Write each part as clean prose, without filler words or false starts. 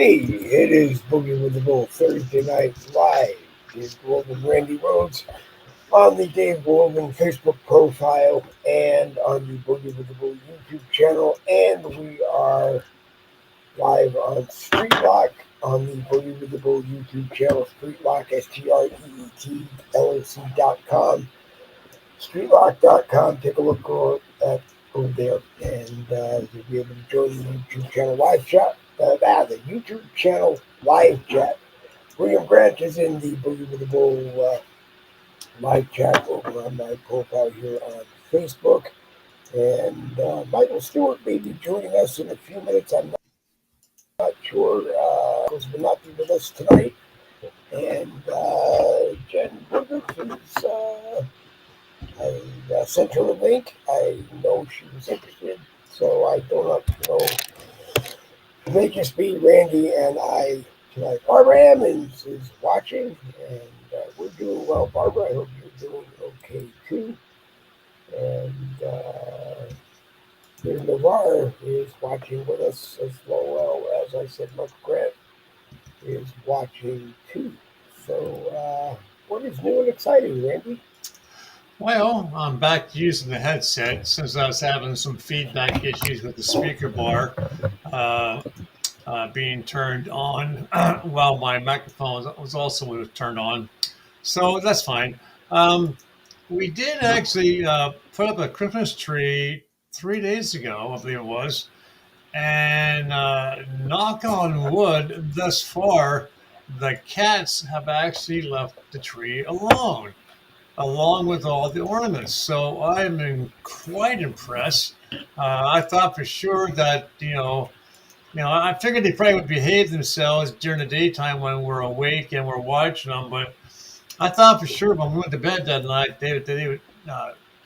Hey, it is Boogie with the Bull Thursday Night Live. Dave Goldman, Randy Rhodes on the Dave Goldman Facebook profile and on the Boogie with the Bull YouTube channel. And we are live on Streetlock on the Boogie with the Bull YouTube channel, Streetlock, STREETLOC.com. Streetlock.com. Take a look at over there, and you'll be able to join the YouTube channel live chat. The YouTube channel live chat. William Grant is in the Boogie with the Bull live chat over on my profile here on Facebook. And Michael Stewart may be joining us in a few minutes. I'm not sure. Michael's will not be with us tonight. And Jen Woodruff is. I sent her a link. I know she was interested, so I don't know. It may just be Randy and I tonight. Barbara Ammons is watching, and we're doing well. Barbara, I hope you're doing okay too. And Navarre is watching with us as well. As I said, Mark Grant is watching too. So, what is new and exciting, Randy? Well, I'm back to using the headset since I was having some feedback issues with the speaker bar being turned on while my microphone was also turned on. So that's fine. We did actually put up a Christmas tree 3 days ago, I believe it was. And knock on wood, thus far, the cats have actually left the tree along with all the ornaments. So I'm quite impressed. I thought for sure that, I figured they probably would behave themselves during the daytime when we're awake and we're watching them, but I thought for sure when we went to bed that night, they would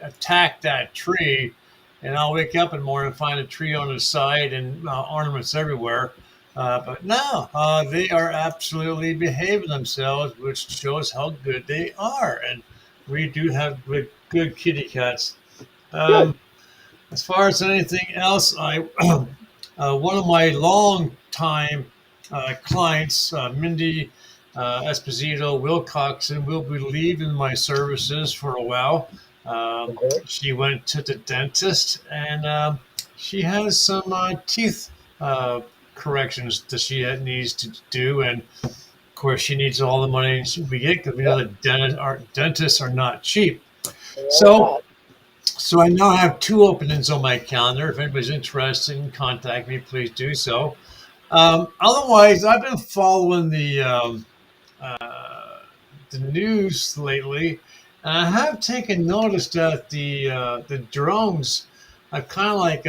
attack that tree, and I'll wake up in the morning and find a tree on the side and ornaments everywhere. But no, they are absolutely behaving themselves, which shows how good they are. And we do have good kitty cats. As far as anything else, one of my long time clients, Mindy Esposito Wilcoxon, will be leaving my services for a while. She went to the dentist, and she has some teeth corrections that she needs to do, and of course, she needs all the money we get because we know that dentists are not cheap. So I now have 2 openings on my calendar. If anybody's interested in contact me, please do so. Otherwise, I've been following the news lately, and I have taken notice that the drones have kind of like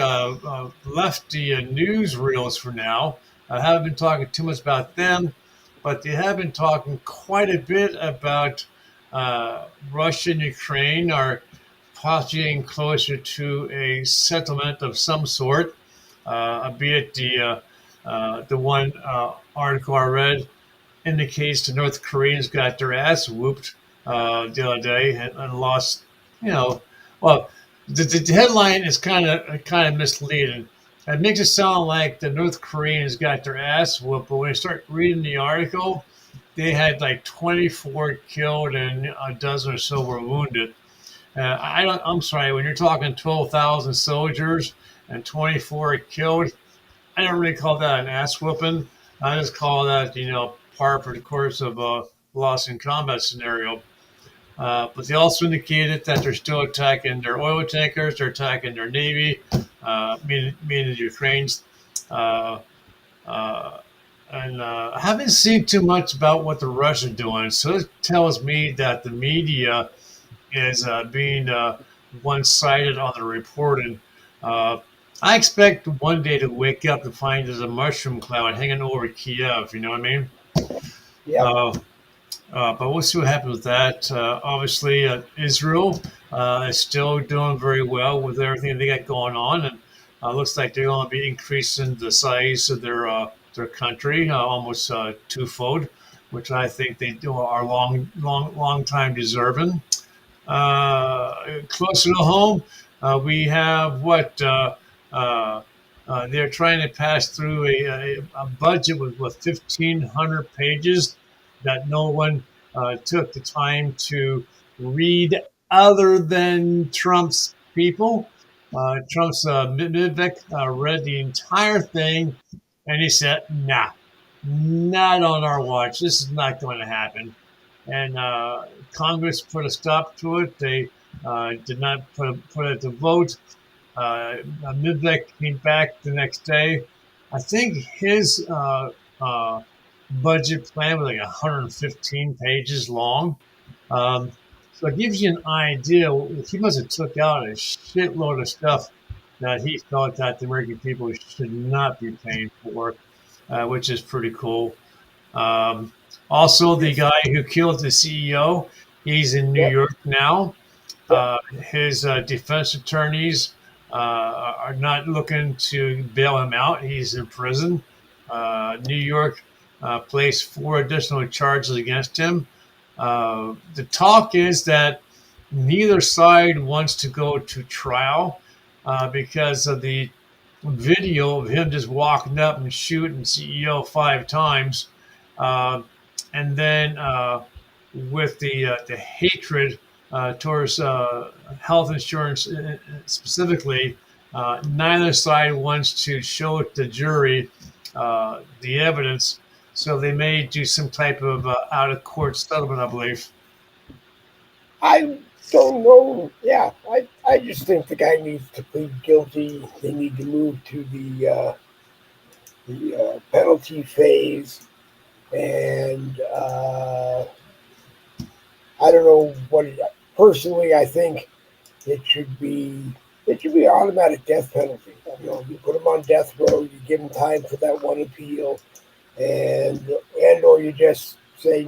left the newsreels for now. I haven't been talking too much about them, but they have been talking quite a bit about Russia and Ukraine are possibly getting closer to a settlement of some sort, albeit the one article I read indicates the North Koreans got their ass whooped the other day and lost, well, the headline is kind of misleading. It makes it sound like the North Koreans got their ass whooped, but when you start reading the article, they had like 24 killed and a dozen or so were wounded. I'm sorry, when you're talking 12,000 soldiers and 24 killed, I don't really call that an ass whooping. I just call that, par for the course of a loss in combat scenario. But they also indicated that they're still attacking their oil tankers, they're attacking their navy, meaning the Ukraine's. And I haven't seen too much about what the Russians are doing. So it tells me that the media is being one-sided on the reporting. I expect one day to wake up and find there's a mushroom cloud hanging over Kiev. You know what I mean? Yeah. But we'll see what happens with that. Obviously, Israel is still doing very well with everything they got going on, and looks like they're going to be increasing the size of their country almost twofold, which I think they are long time deserving. Closer to home, we have they're trying to pass through a budget with 1,500 pages that no one took the time to read other than Trump's people. Trump's Vivek read the entire thing and he said, nah, not on our watch. This is not going to happen. And Congress put a stop to it. They did not put it to vote. Midvec came back the next day. I think his budget plan was like 115 pages long. Um, so it gives you an idea. He must have took out a shitload of stuff that he thought that the American people should not be paying for, which is pretty cool. Um, Also, the guy who killed the CEO, he's in New Yep. York now. Yep. His defense attorneys are not looking to bail him out. He's in prison. New York placed 4 additional charges against him. The talk is that neither side wants to go to trial because of the video of him just walking up and shooting CEO 5 times. Uh, and then with the hatred towards health insurance specifically, neither side wants to show the jury the evidence, so they may do some type of out of court settlement, I believe. I don't know. Yeah, I just think the guy needs to plead guilty. They need to move to the penalty phase, and I don't know what. Personally, I think it should be it should be an automatic death penalty. You put them on death row. You give them time for that one appeal, and or you just say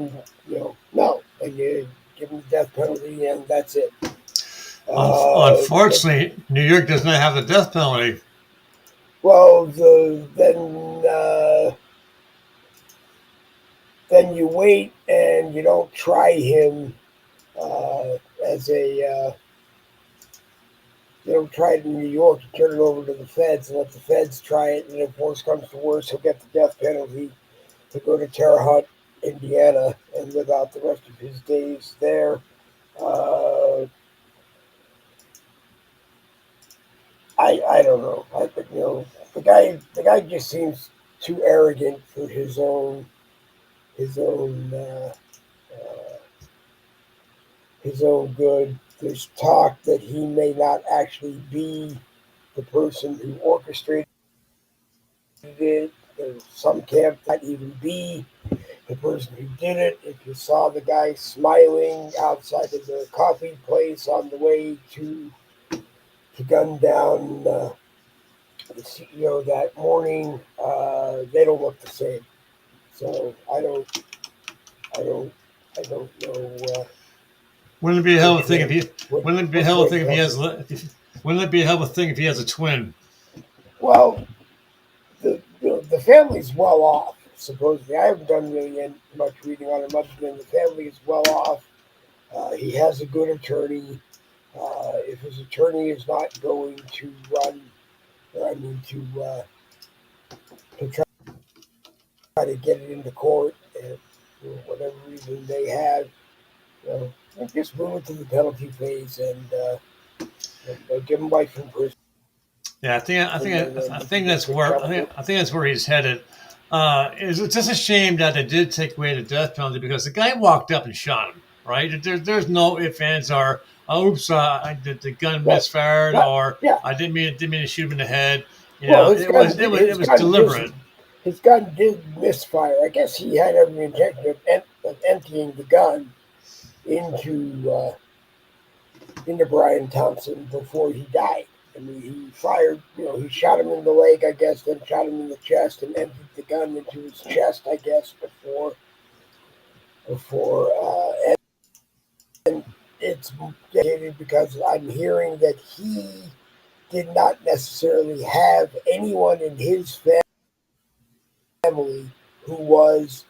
no, and you give them the death penalty, and that's it. But Unfortunately, New York does not have the death penalty. well, then you wait and you don't try him as a you don't try it in New York. You turn it over to the feds and let the feds try it, and if worse comes to worse, he'll get the death penalty to go to Terre Haute, Indiana, and live out the rest of his days there. Uh, I don't know. I think the guy just seems too arrogant for his own uh, his own good. There's talk that he may not actually be the person who orchestrated it. There's some camp that even be the person who did it. If you saw the guy smiling outside of the coffee place on the way to gun down the CEO that morning, they don't look the same. So I don't, I don't know Wouldn't it be a hell of a which thing if way, he? what, Wouldn't it be a which hell of a way thing if he has? headed. Wouldn't it be a hell of a thing if he has a twin? Well, the family's well off. Supposedly, I haven't done really much reading on him other than the family is well off. He has a good attorney. If his attorney is not going to run, I mean to try to get it into court, and for whatever reason they have, just move it to the penalty phase and give him life in prison, Yeah, and then I he can think get that's good where time. I think that's where he's headed. It's just a shame that they did take away the death penalty because the guy walked up and shot him. Right? There's no ifs, ands, or oops, the gun Right, misfired, right, or yeah. I didn't mean to shoot him in the head. You Well, know, his gun, it his was gun just deliberate. his gun did misfire. I guess he had every intention of emptying the gun into Brian Thompson before he died. I mean, he fired. He shot him in the leg, I guess, then shot him in the chest and emptied the gun into his chest, I guess, before. And it's dedicated because I'm hearing that he did not necessarily have anyone in his family who was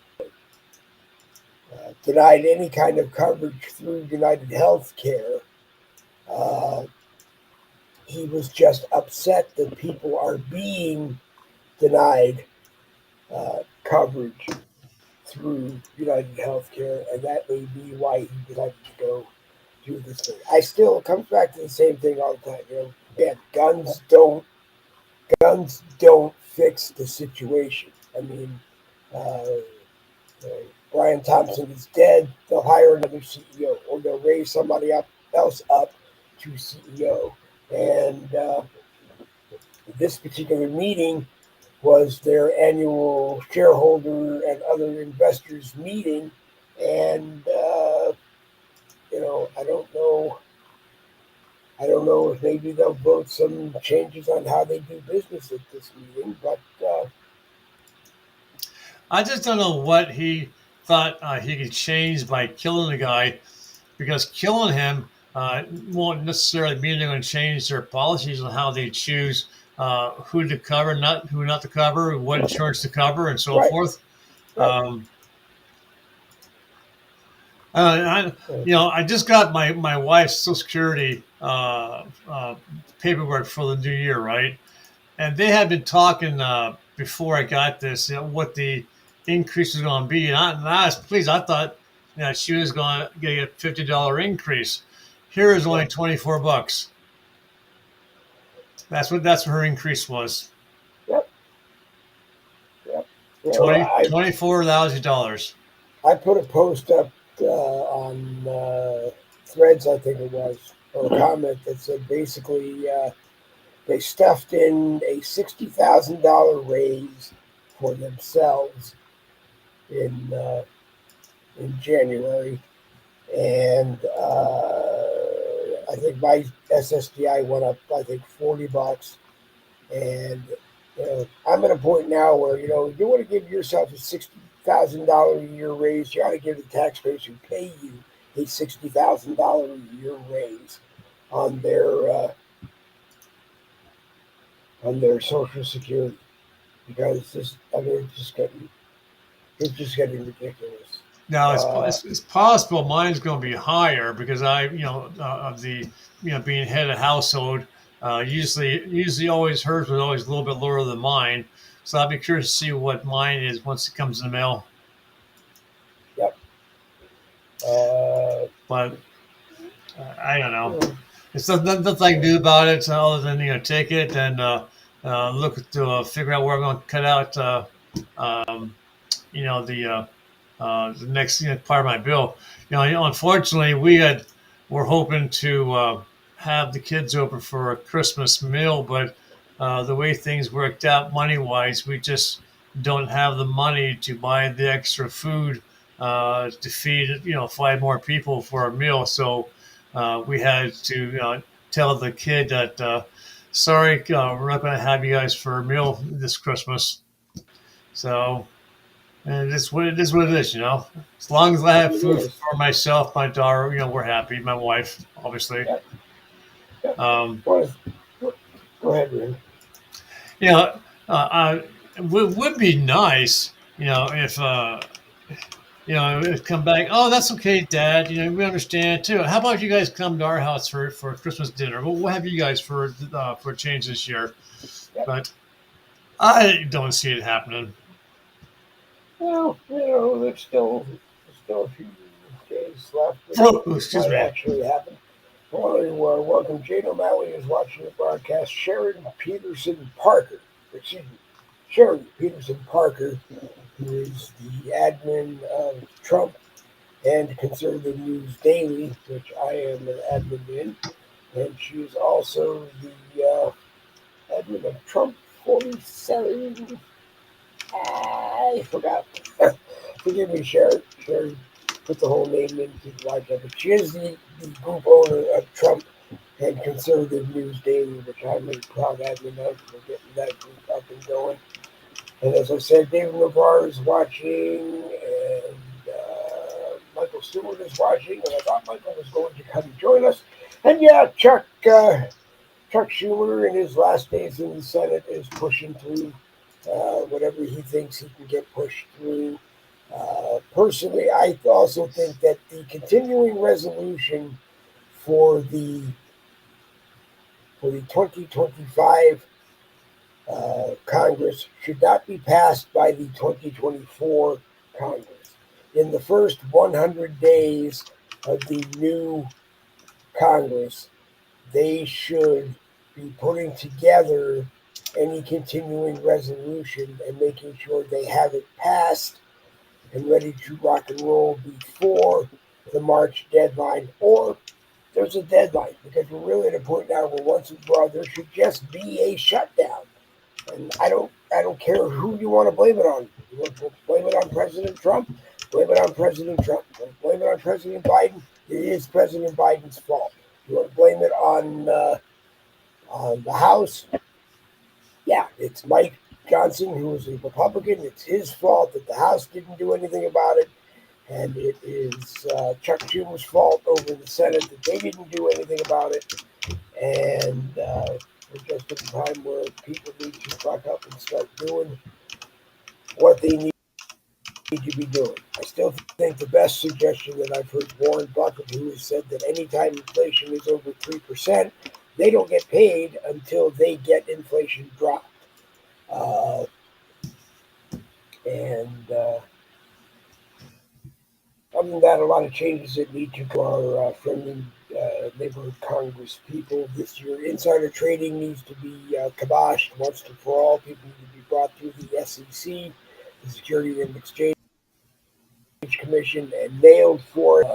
denied any kind of coverage through United Healthcare uh, he was just upset that people are being denied coverage through United Healthcare, and that may be why he decided to go do this thing. I still comes back to the same thing all the time. Yeah, guns don't fix the situation. I mean, uh, uh, Brian Thompson is dead. They'll hire another CEO, or they'll raise somebody else up to CEO. And this particular meeting was their annual shareholder and other investors meeting, and I don't know. I don't know if maybe they'll vote some changes on how they do business at this meeting, but I just don't know what he thought he could change by killing the guy, because killing him won't necessarily mean they're going to change their policies on how they choose who to cover, who not to cover, what insurance to cover, and so right, forth. right. Um, I just got my wife's Social Security paperwork for the new year, right? And they had been talking before I got this, what the increase was going to be, and I was pleased. I thought she was going to get a $50 increase. Here is only Yep, $24. That's what her increase was. yep, yep. 24 lousy dollars. I put a post up on Threads, I think it was, or a comment that said basically they stuffed in a $60,000 raise for themselves in uh, in January, and I think my SSDI went up. I think $40, and I'm at a point now where you want to give yourself a $60,000 a year raise. You ought to give the taxpayers who pay you a $60,000 a year raise on their Social Security, because I mean, it's just getting ridiculous. Now Uh, it's possible mine's going to be higher because of the being head of household. Usually always hers was always a little bit lower than mine. So I'll be curious to see what mine is once it comes in the mail. yep. Uh, But I don't know. you It's nothing I can do about it other than take it and look to figure out where I'm going to cut out um, the next part of my bill. Unfortunately, we're hoping to have the kids over for a Christmas meal, but the way things worked out money wise, we just don't have the money to buy the extra food to feed 5 more people for a meal. So we had to tell the kid that sorry, we're not going to have you guys for a meal this Christmas. So and it's what it is. What it is. As long as I have it food is. for myself, my daughter, we're happy. My wife, obviously. Yep. Yep. Um, Well, go ahead, Ren. you know, would be nice, if it'd come back. Oh, that's okay, Dad. We understand too. How about you guys come to our house for Christmas dinner? We'll have you guys for a change this year. Yep. But I don't see it happening. Well, there's still a few days left Oh, that excuse might me. actually happen. I want to welcome Jane O'Malley, who's watching the broadcast. Sharon Peterson Parker, excuse me, Sharon Peterson Parker, who is the admin of Trump and Conservative News Daily, which I am an admin in, and she is also the admin of Trump 47. I forgot. Forgive me, Sharon. Sharon put the whole name into the live but she is the group owner of Trump and Conservative News Daily, which I'm a proud admin of for getting that group up and going. And as I said, David Navarre is watching, and Michael Stewart is watching, and I thought Michael was going to come join us. And yeah, Chuck Schumer, in his last days in the Senate, is pushing through whatever he thinks he can get pushed through. Personally, I also think that the continuing resolution for the for the 2025 Congress should not be passed by the 2024 Congress. In the first 100 days of the new Congress, they should be putting together any continuing resolution and making sure they have it passed and ready to rock and roll before the March deadline, or there's a deadline, because we're really at a point now where once and for all there should just be a shutdown. And I don't care who you want to blame it on. You want to blame it on President Trump? Blame it on President Trump. You want to blame it on President Biden? It is President Biden's fault. You want to blame it on the House? Yeah, it's Mike Johnson, who is a Republican. It's his fault that the House didn't do anything about it. And it is Chuck Schumer's fault over the Senate that they didn't do anything about it. And we're just at a time where people need to buck up and start doing what they need to be doing. I still think the best suggestion that I've heard Warren Buffett, who has said that anytime inflation is over 3%, they don't get paid until they get inflation dropped. And other than that, a lot of changes that need to go our friendly neighborhood Congress people this year. Insider trading needs to be kiboshed once and for all. People need to be brought through the SEC, the Security and Exchange Commission, and nailed for it.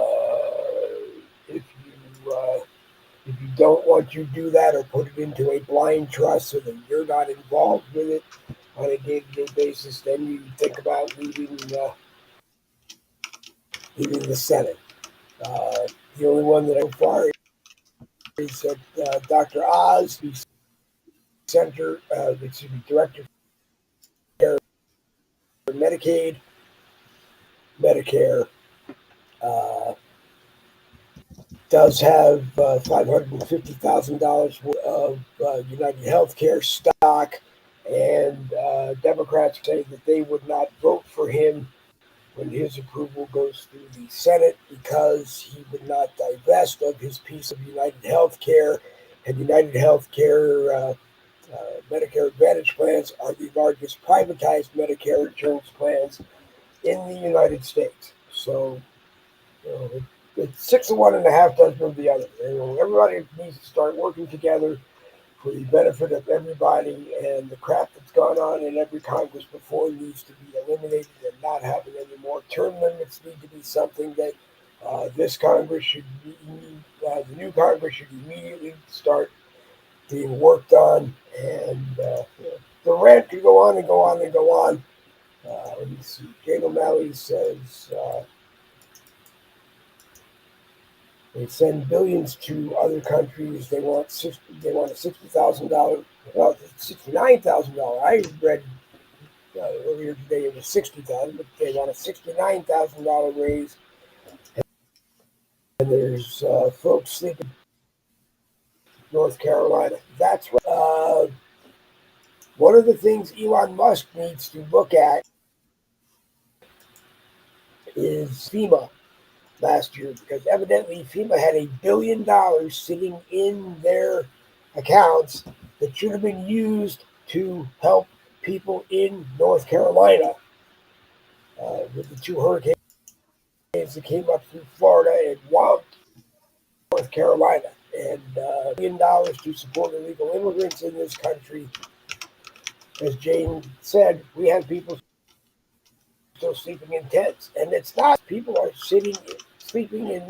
If you don't want to do that or put it into a blind trust so that you're not involved with it on a day-to-day basis, then you think about leaving the Senate. The only one that I so far is that Dr. Oz, the director for Medicaid, Medicare, uh, does have $550,000 of United Healthcare stock, and Democrats say that they would not vote for him when his approval goes through the Senate because he would not divest of his piece of United Healthcare, and United Healthcare Medicare Advantage plans are the largest privatized Medicare insurance plans in the United States. So, it's 6 of one and a half dozen of the other. Everybody needs to start working together for the benefit of everybody, and the crap that's gone on in every Congress before needs to be eliminated and not happen anymore. Term limits need to be something that this Congress should be, the new Congress should immediately start being worked on, and the rant could go on and go on and go on. Let me see. Jane O'Malley says they send billions to other countries. They want a $60,000, well, $69,000. I read earlier today it was $60,000, but they want a $69,000 raise. And there's folks sleeping in North Carolina. That's right. One of the things Elon Musk needs to look at is FEMA last year, because evidently FEMA had $1 billion sitting in their accounts that should have been used to help people in North Carolina with the 2 hurricanes that came up through Florida and whopped North Carolina. And $1 billion to support illegal immigrants in this country. As Jane said, we have people still sleeping in tents, and it's not. People are sleeping in,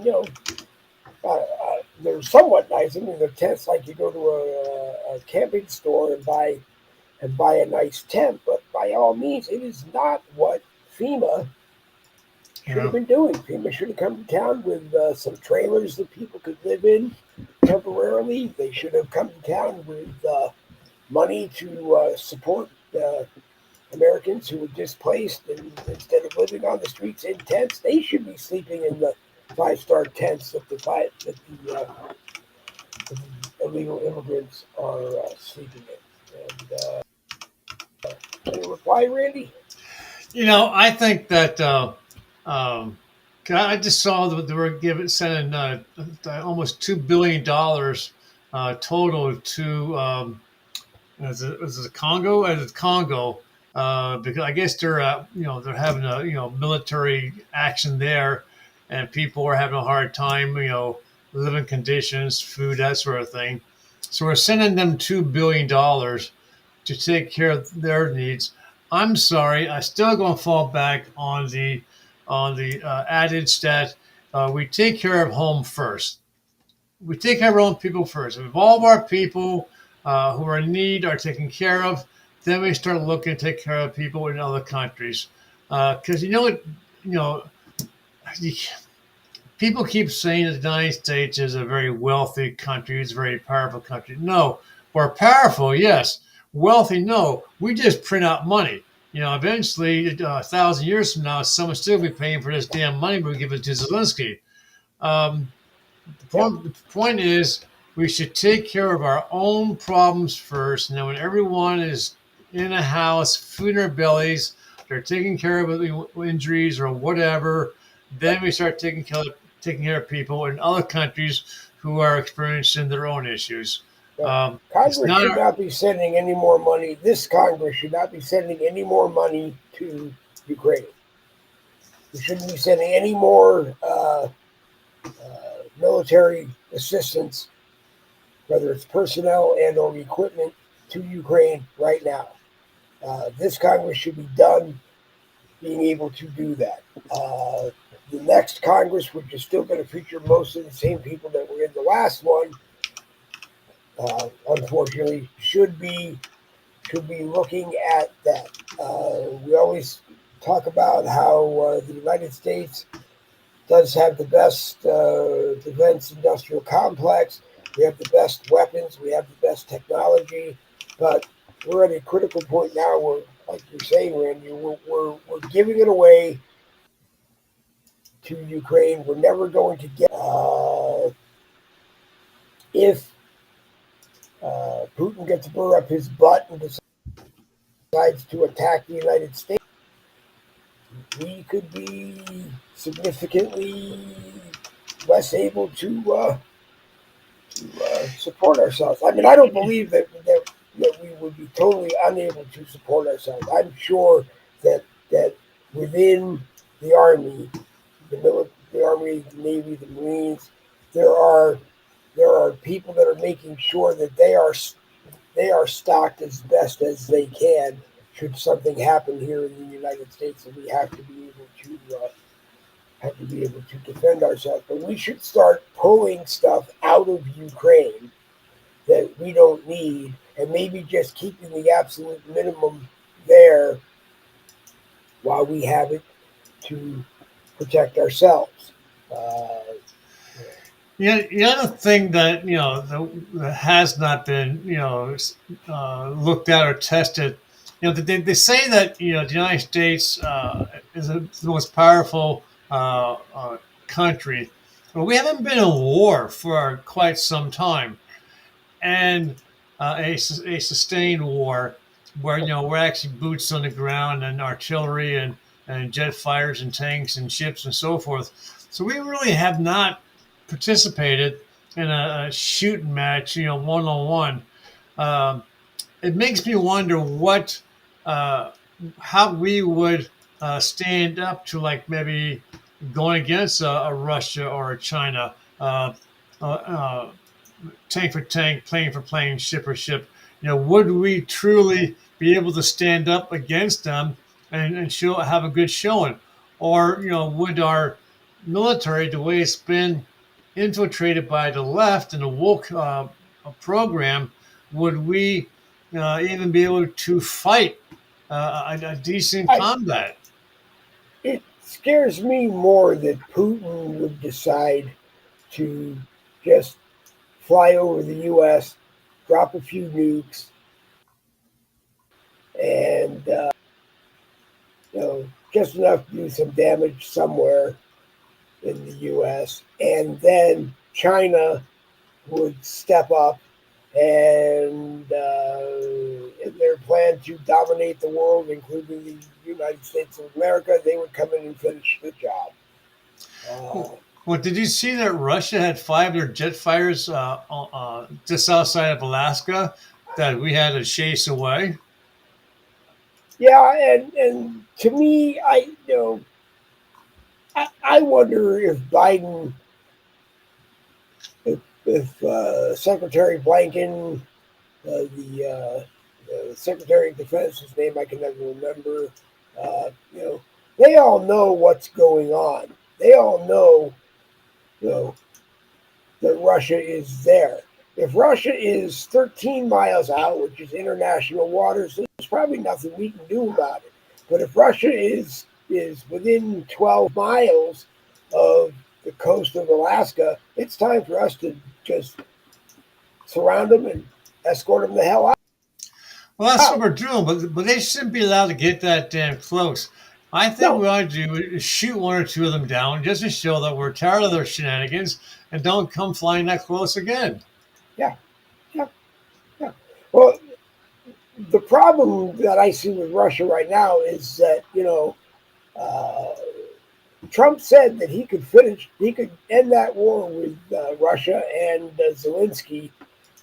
they're somewhat nice. I mean, they're tents like you go to a camping store and buy a nice tent. But by all means, it is not what FEMA should have been doing. FEMA should have come to town with some trailers that people could live in temporarily. They should have come to town with money to support Americans who were displaced, and instead of living on the streets in tents, they should be sleeping in the 5-star tents that the illegal immigrants are sleeping in. And any reply, Randy? I think that I just saw that they were sending almost $2 billion total to is it Congo? As it's Congo, because I guess they're they're having a military action there, and people are having a hard time living conditions, food, that sort of thing. So we're sending them $2 billion to take care of their needs. I'm sorry, I still going to fall back on the adage that we take care of home first. We take care of our own people first. If all of our people who are in need are taken care of, then we start looking to take care of people in other countries. Because you know, you, people keep saying that the United States is a very wealthy country, it's a very powerful country. No, we're powerful, yes. Wealthy, no. We just print out money. Eventually, 1,000 years from now, someone still be paying for this damn money we give it to Zelensky. Um, Yep. the point is, we should take care of our own problems first. And then when everyone is in a house, food in their bellies, they're taking care of injuries or whatever, then we start taking care of people in other countries who are experiencing their own issues. Yep. It's Congress not should our, not be sending any more money. This Congress should not be sending any more money to Ukraine. We shouldn't be sending any more military assistance, whether it's personnel and or equipment, to Ukraine right now. This Congress should be done being able to do that. The next Congress, which is still going to feature most of the same people that were in the last one, unfortunately, should be looking at that. We always talk about how the United States does have the best defense industrial complex. We have the best weapons. We have the best technology. But we're at a critical point now where, like you're saying, Randy, we're giving it away to Ukraine. We're never going to get if Putin gets to burr up his butt and decides to attack the United States. We could be significantly less able to support ourselves. I mean, I don't believe that we would be totally unable to support ourselves. I'm sure that within the army, the army, the navy, the marines, there are there are people that are making sure that they are stocked as best as they can. Should something happen here in the United States, and we have to be able to defend ourselves. But we should start pulling stuff out of Ukraine that we don't need, and maybe just keeping the absolute minimum there while we have it to protect ourselves. Uh, Yeah, the other thing that that has not been looked at or tested, they say that the United States is the most powerful country, but we haven't been in war for quite some time, and a sustained war where we're actually boots on the ground and artillery and jet fighters and tanks and ships and so forth. So we really have not participated in a shooting match, one on one. It makes me wonder uh, how we would stand up to like maybe going against a Russia or a China, tank for tank, plane for plane, ship for ship. Would we truly be able to stand up against them and show have a good showing, or would our military, the way it's been infiltrated by the left and the woke program, would we even be able to fight a decent I combat? It scares me more that Putin would decide to just fly over the U.S., drop a few nukes, and just enough to do some damage somewhere in the U.S., and then China would step up and in their plan to dominate the world, including the United States of America, they would come in and finish the job. Uh, Well, did you see that Russia had five of their jet fighters just outside of Alaska that we had to chase away? Yeah, and to me, I wonder if Biden, if Secretary Blinken, the Secretary of Defense, his name I can never remember, uh, you know, they all know what's going on. They all know, you know, that Russia is there. If Russia is 13 miles out, which is international waters, there's probably nothing we can do about it. But if Russia is within 12 miles of the coast of Alaska, it's time for us to just surround them and escort them the hell Well, that's what out. we're doing, but they shouldn't be allowed to get that damn close. I think No, what I do is shoot one or two of them down just to show that we're tired of their shenanigans and don't come flying that close again. yeah, yeah, yeah. Well, the problem that I see with Russia right now is that uh, Trump said that he could end that war with Russia and Zelensky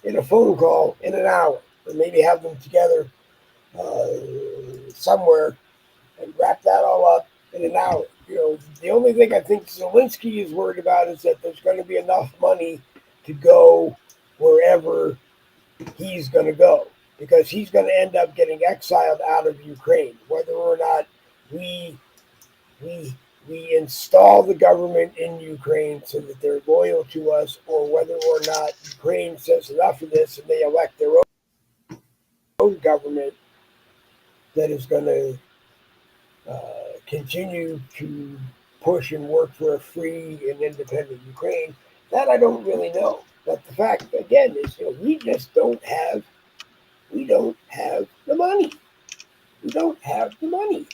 in a phone call in an hour, or maybe have them together uh, somewhere and wrap that all up in an hour. The only thing I think Zelensky is worried about is that there's going to be enough money to go wherever he's going to go, because he's going to end up getting exiled out of Ukraine, whether or not we we we install the government in Ukraine so that they're loyal to us, or whether or not Ukraine says enough of this and they elect their own government that is going to continue to push and work for a free and independent Ukraine. That I don't really know. But the fact again is, we just don't have the money. We don't have the money.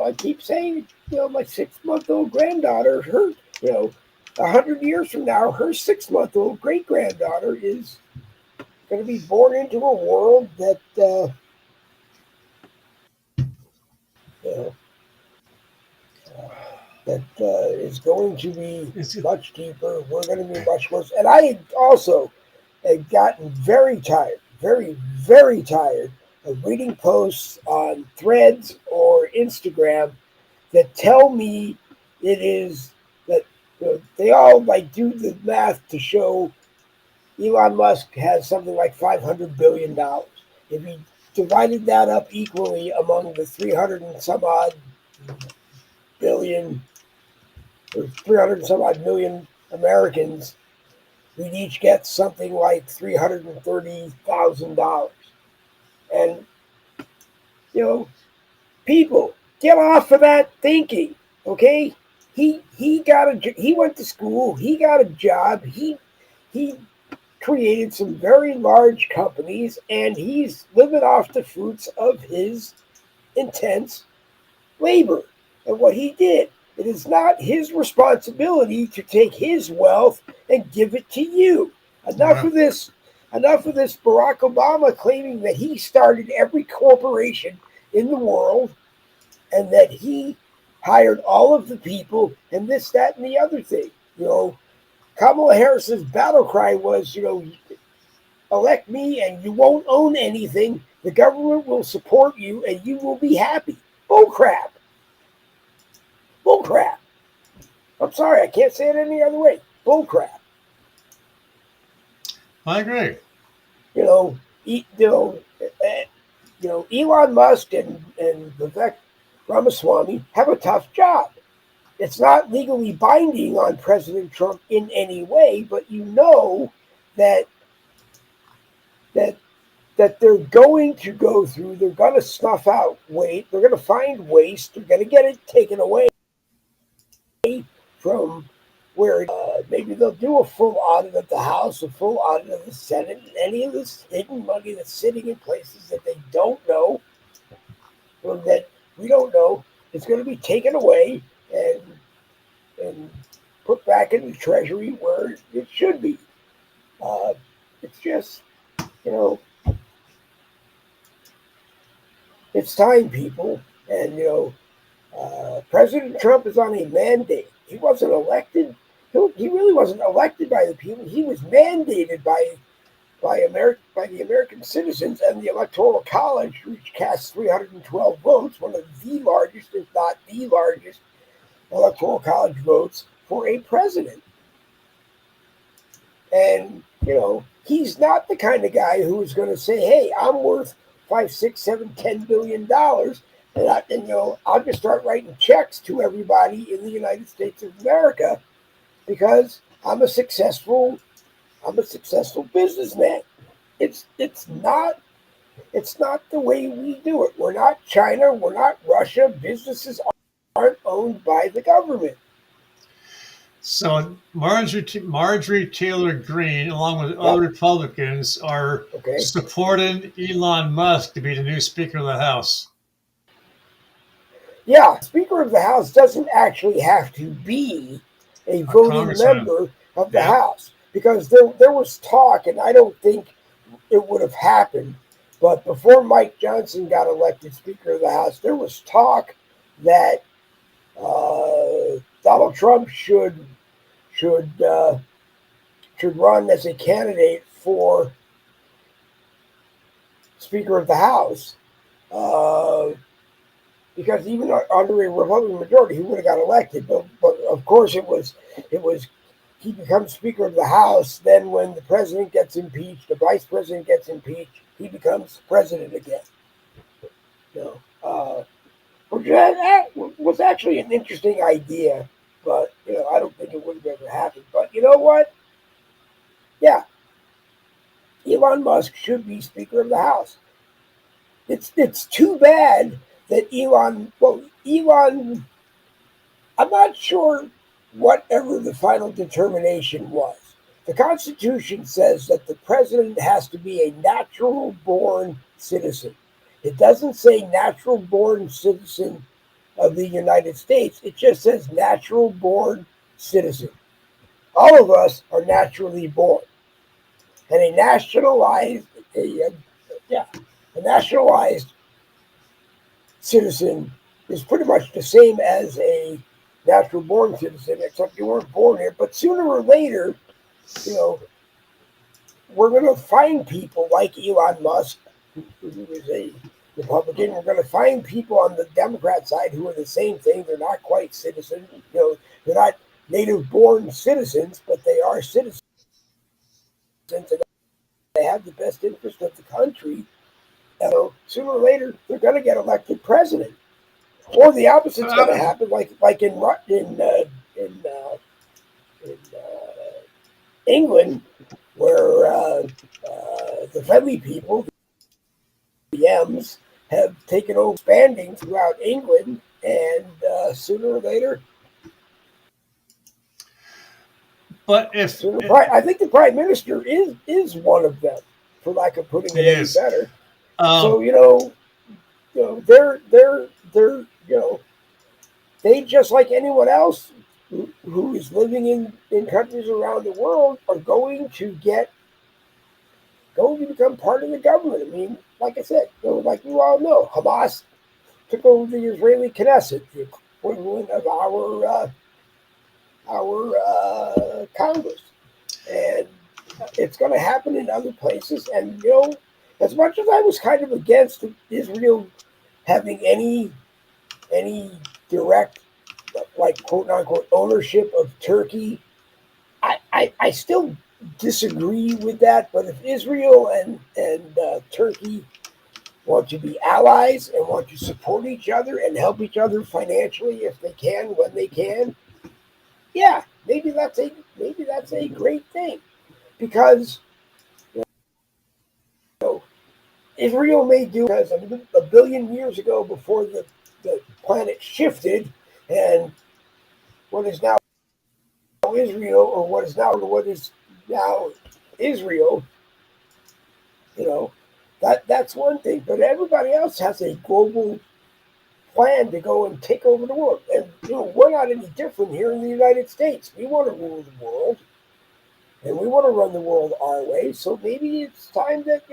I keep saying, my 6 month old granddaughter, her, 100 years from now, her 6 month old great granddaughter is going to be born into a world that, you know, is going to be It's, much deeper. We're going to be much worse. And I also have gotten very tired, very, very tired of reading posts on Threads or Instagram that tell me it is that they all like do the math to show Elon Musk has something like $500 billion. If he divided that up equally among the 300 and some odd billion or 300 and some odd million Americans, we'd each get something like $330,000. And you know, people, get off of that thinking. Okay, he went to school, he got a job, he created some very large companies, and he's living off the fruits of his intense labor and what he did. It is not his responsibility to take his wealth and give it to you. Enough well, of this. Enough of this Barack Obama claiming that he started every corporation in the world and that he hired all of the people and this, that, and the other thing. Kamala Harris's battle cry was, elect me and you won't own anything. The government will support you and you will be happy. Bull crap. Bull crap. I'm sorry, I can't say it any other way. Bull crap. I agree. You know, Elon Musk and Vivek Ramaswamy have a tough job. It's not legally binding on President Trump in any way, but you know that that that they're going to go through. They're going to snuff out waste. They're going to find waste. They're going to get it taken away from where maybe they'll do a full audit of the House, a full audit of the Senate, and any of this hidden money that's sitting in places that they don't know or that we don't know is going to be taken away and put back in the Treasury where it should be. Uh, it's just, you know, it's time, people. And, President Trump is on a mandate. He wasn't elected. he really wasn't elected by the people. He was mandated by the American citizens and the Electoral College, which cast 312 votes, one of the largest, if not the largest, Electoral College votes for a president. And, he's not the kind of guy who is going to say, hey, I'm worth five, six, $7, $10 billion. I'll just start writing checks to everybody in the United States of America because I'm a successful businessman. It's not the way we do it. We're not China. We're not Russia. Businesses aren't owned by the government. So Marjorie Taylor Greene, along with other Yep. Republicans, are Okay. supporting Elon Musk to be the new Speaker of the House. Yeah. Speaker of the House doesn't actually have to be a A voting congressman. member of the Yeah. House because there was talk, and I don't think it would have happened. But before Mike Johnson got elected Speaker of the House, there was talk that Donald Trump should uh, should run as a candidate for Speaker of the House, uh, because even under a Republican majority, he would have got elected. But of course, it was he becomes Speaker of the House. Then, when the president gets impeached, the vice president gets impeached, he becomes president again. You know, which that was actually an interesting idea, but I don't think it would have ever happened. But you know what? Yeah, Elon Musk should be Speaker of the House. It's too bad that Elon. I'm not sure whatever the final determination was. The Constitution says that the president has to be a natural born citizen. It doesn't say natural born citizen of the United States. It just says natural born citizen. All of us are naturally born, and a yeah, a nationalized citizen is pretty much the same as a natural born citizen, except you weren't born here. But sooner or later, you know, we're going to find people like Elon Musk, who is a Republican. We're going to find people on the Democrat side who are the same thing. They're not quite citizens. They're not native born citizens, but they are citizens, and they have the best interest of the country. Sooner or later, they're going to get elected president. Or the opposite's going to Uh, happen, like in England, where the friendly people, the M's, have taken over expanding throughout England, and sooner or later, but if I think the prime minister is one of them, for lack of putting it he any is, better. So um, they're they, just like anyone else who is living in countries around the world, are going to become part of the government. I mean, like I said, like you all know, Hamas took over the Israeli Knesset, the equivalent of our Congress, and it's going to happen in other places. And as much as I was kind of against Israel having any direct, like, quote unquote, ownership of Turkey, I still disagree with that. But if Israel and Turkey want to be allies and want to support each other and help each other financially if they can, when they can, yeah, maybe that's a great thing, because know, Israel may do, because a billion years ago, before the planet shifted, and what is now Israel, or what is now Israel, you know, that's one thing. But everybody else has a global plan to go and take over the world. And we're not any different here in the United States. We want to rule the world, and we want to run the world our way. So maybe it's time that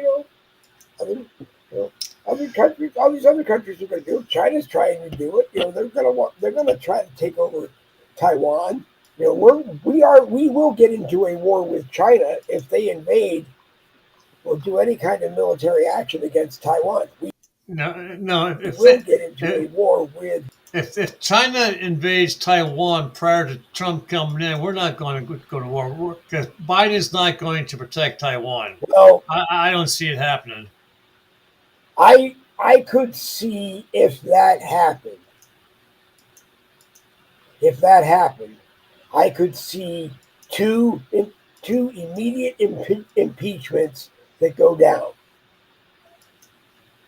other you know other countries, all these other countries are going to do it. China's trying to do it. They're going to try to take over Taiwan. We will get into a war with China if they invade or do any kind of military action against Taiwan. We No, no. will get into a war with. If China invades Taiwan prior to Trump coming in, we're not going to go to war because Biden's not going to protect Taiwan. Well, I don't see it happening. I could see if that happened. If that happened, I could see two two immediate impeachments that go down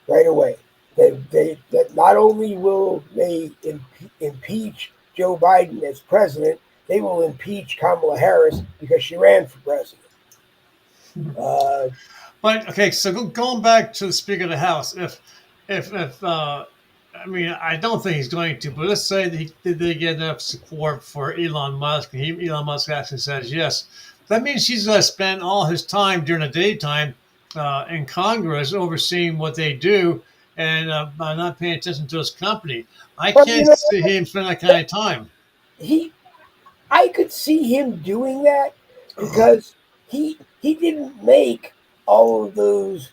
right away. That not only will they impeach Joe Biden as president, they will impeach Kamala Harris because she ran for president. Uh, But okay, so going back to the Speaker of the House, if I mean, I don't think he's going to, but let's say they get enough support for Elon Musk, and Elon Musk actually says yes. That means he's going to spend all his time during the daytime in Congress overseeing what they do and by not paying attention to his company. I but can't see him spend that kind of time. he I could see him doing that because he didn't make all of those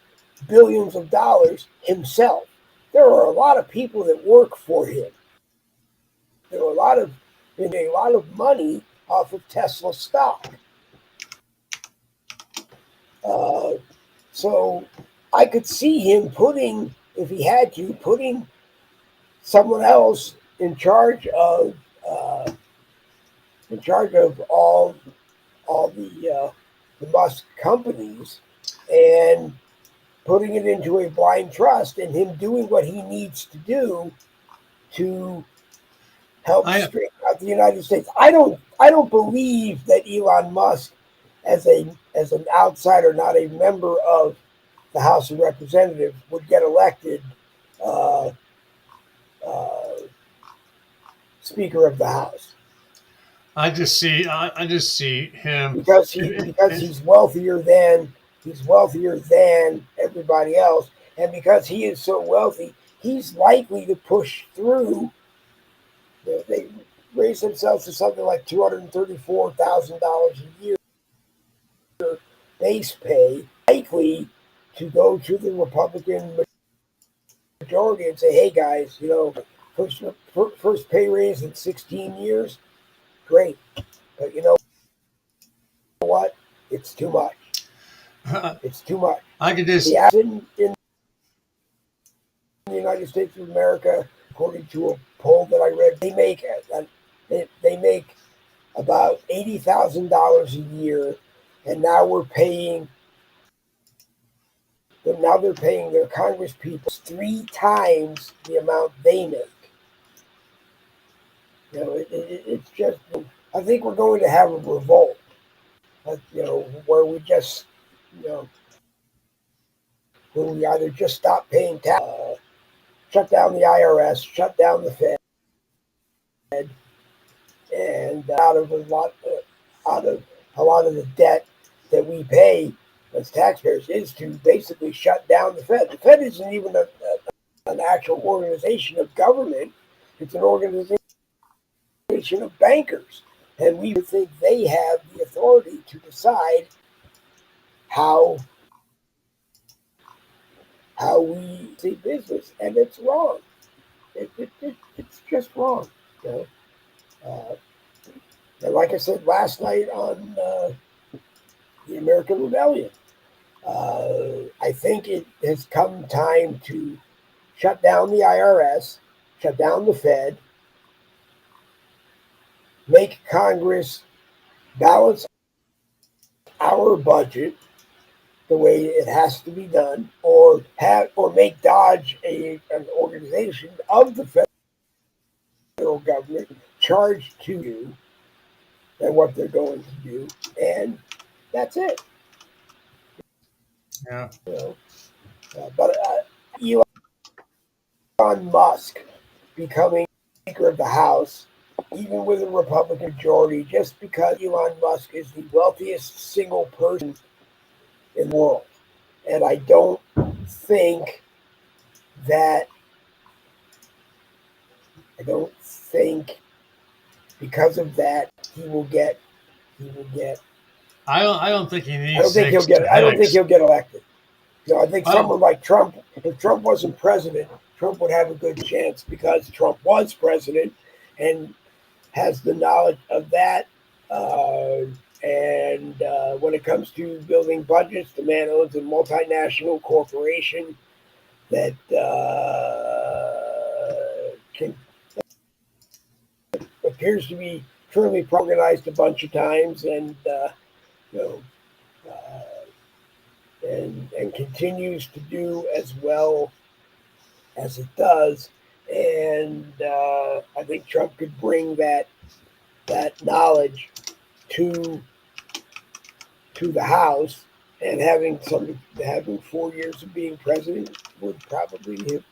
billions of dollars himself. There are a lot of people that work for him. There are a lot of money off of Tesla stock. Uh, so I could see him putting, if he had to, putting someone else uh, in charge of all the Musk companies and putting it into a blind trust and him doing what he needs to do to help I straighten out the United States. I don't believe that Elon Musk as an outsider, not a member of the House of Representatives, would get elected uh, uh, Speaker of the House I just see him. because he's wealthier than everybody else, and because he is so wealthy, he's likely to push through. They raise themselves to something like $234,000 a year base pay, likely to go to the Republican majority and say, "Hey guys, first first pay raise in 16 years, great, but you know what? It's too much. It's too much." I could just The average in the United States of America, according to a poll that I read, they make about $80,000 a year, and now they're paying their Congress people 3 times the amount they make. It's just. I think we're going to have a revolt. Where we just, you know, where we either just stop paying tax, shut down the IRS, shut down the Fed, and out of a lot of the debt that we pay as taxpayers is to basically shut down the Fed. The Fed isn't even an actual organization of government; it's an organization of bankers, and we think they have the authority to decide how we see business, and it's wrong. It's just wrong. You know? And like I said last night on the American Rebellion, I think it has come time to shut down the IRS, shut down the Fed, make Congress balance our budget the way it has to be done, or make Dodge an organization of the federal government charged to you and what they're going to do, and that's it. yeah. You know, but Elon Musk becoming Speaker of the House, even with a Republican majority, just because Elon Musk is the wealthiest single person in the world, and think that I don't think because of that, he will get. I don't think he I don't needs think he'll extra get. I don't think headaches. he'll get elected. I think Oh, someone like Trump, if Trump wasn't president, Trump would have a good chance because Trump was president and has the knowledge of that. And when it comes to building budgets, the man owns a multinational corporation that appears to be truly organized a bunch of times, and you know, and continues to do as well as it does. And I think Trump could bring that knowledge to the House, and having 4 years of being president would probably have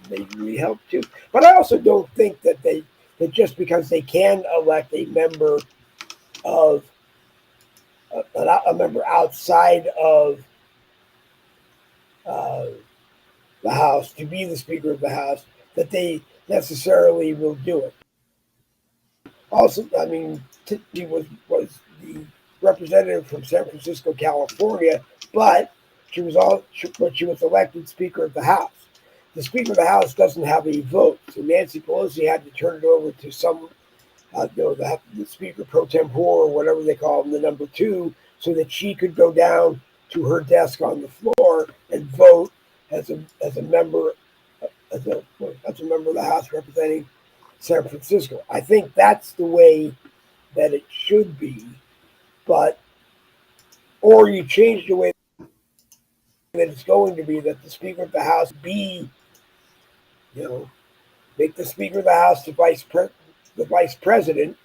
maybe help too. But I also don't think that just because they can elect a member of a member outside of uh, the House to be the Speaker of the House that they necessarily will do it. Also, I mean, Tiffany was the representative from San Francisco, California, but she was elected Speaker of the House. The Speaker of the House doesn't have a vote, so Nancy Pelosi had to turn it over to some, the Speaker pro tempore or whatever they call him, the number two, so that she could go down to her desk on the floor and vote as a member as a member of the House representing San Francisco. I think that's the way that it should be, but or you change the way that it's going to be that the Speaker of the House be, you know, make the Speaker of the House the Vice President,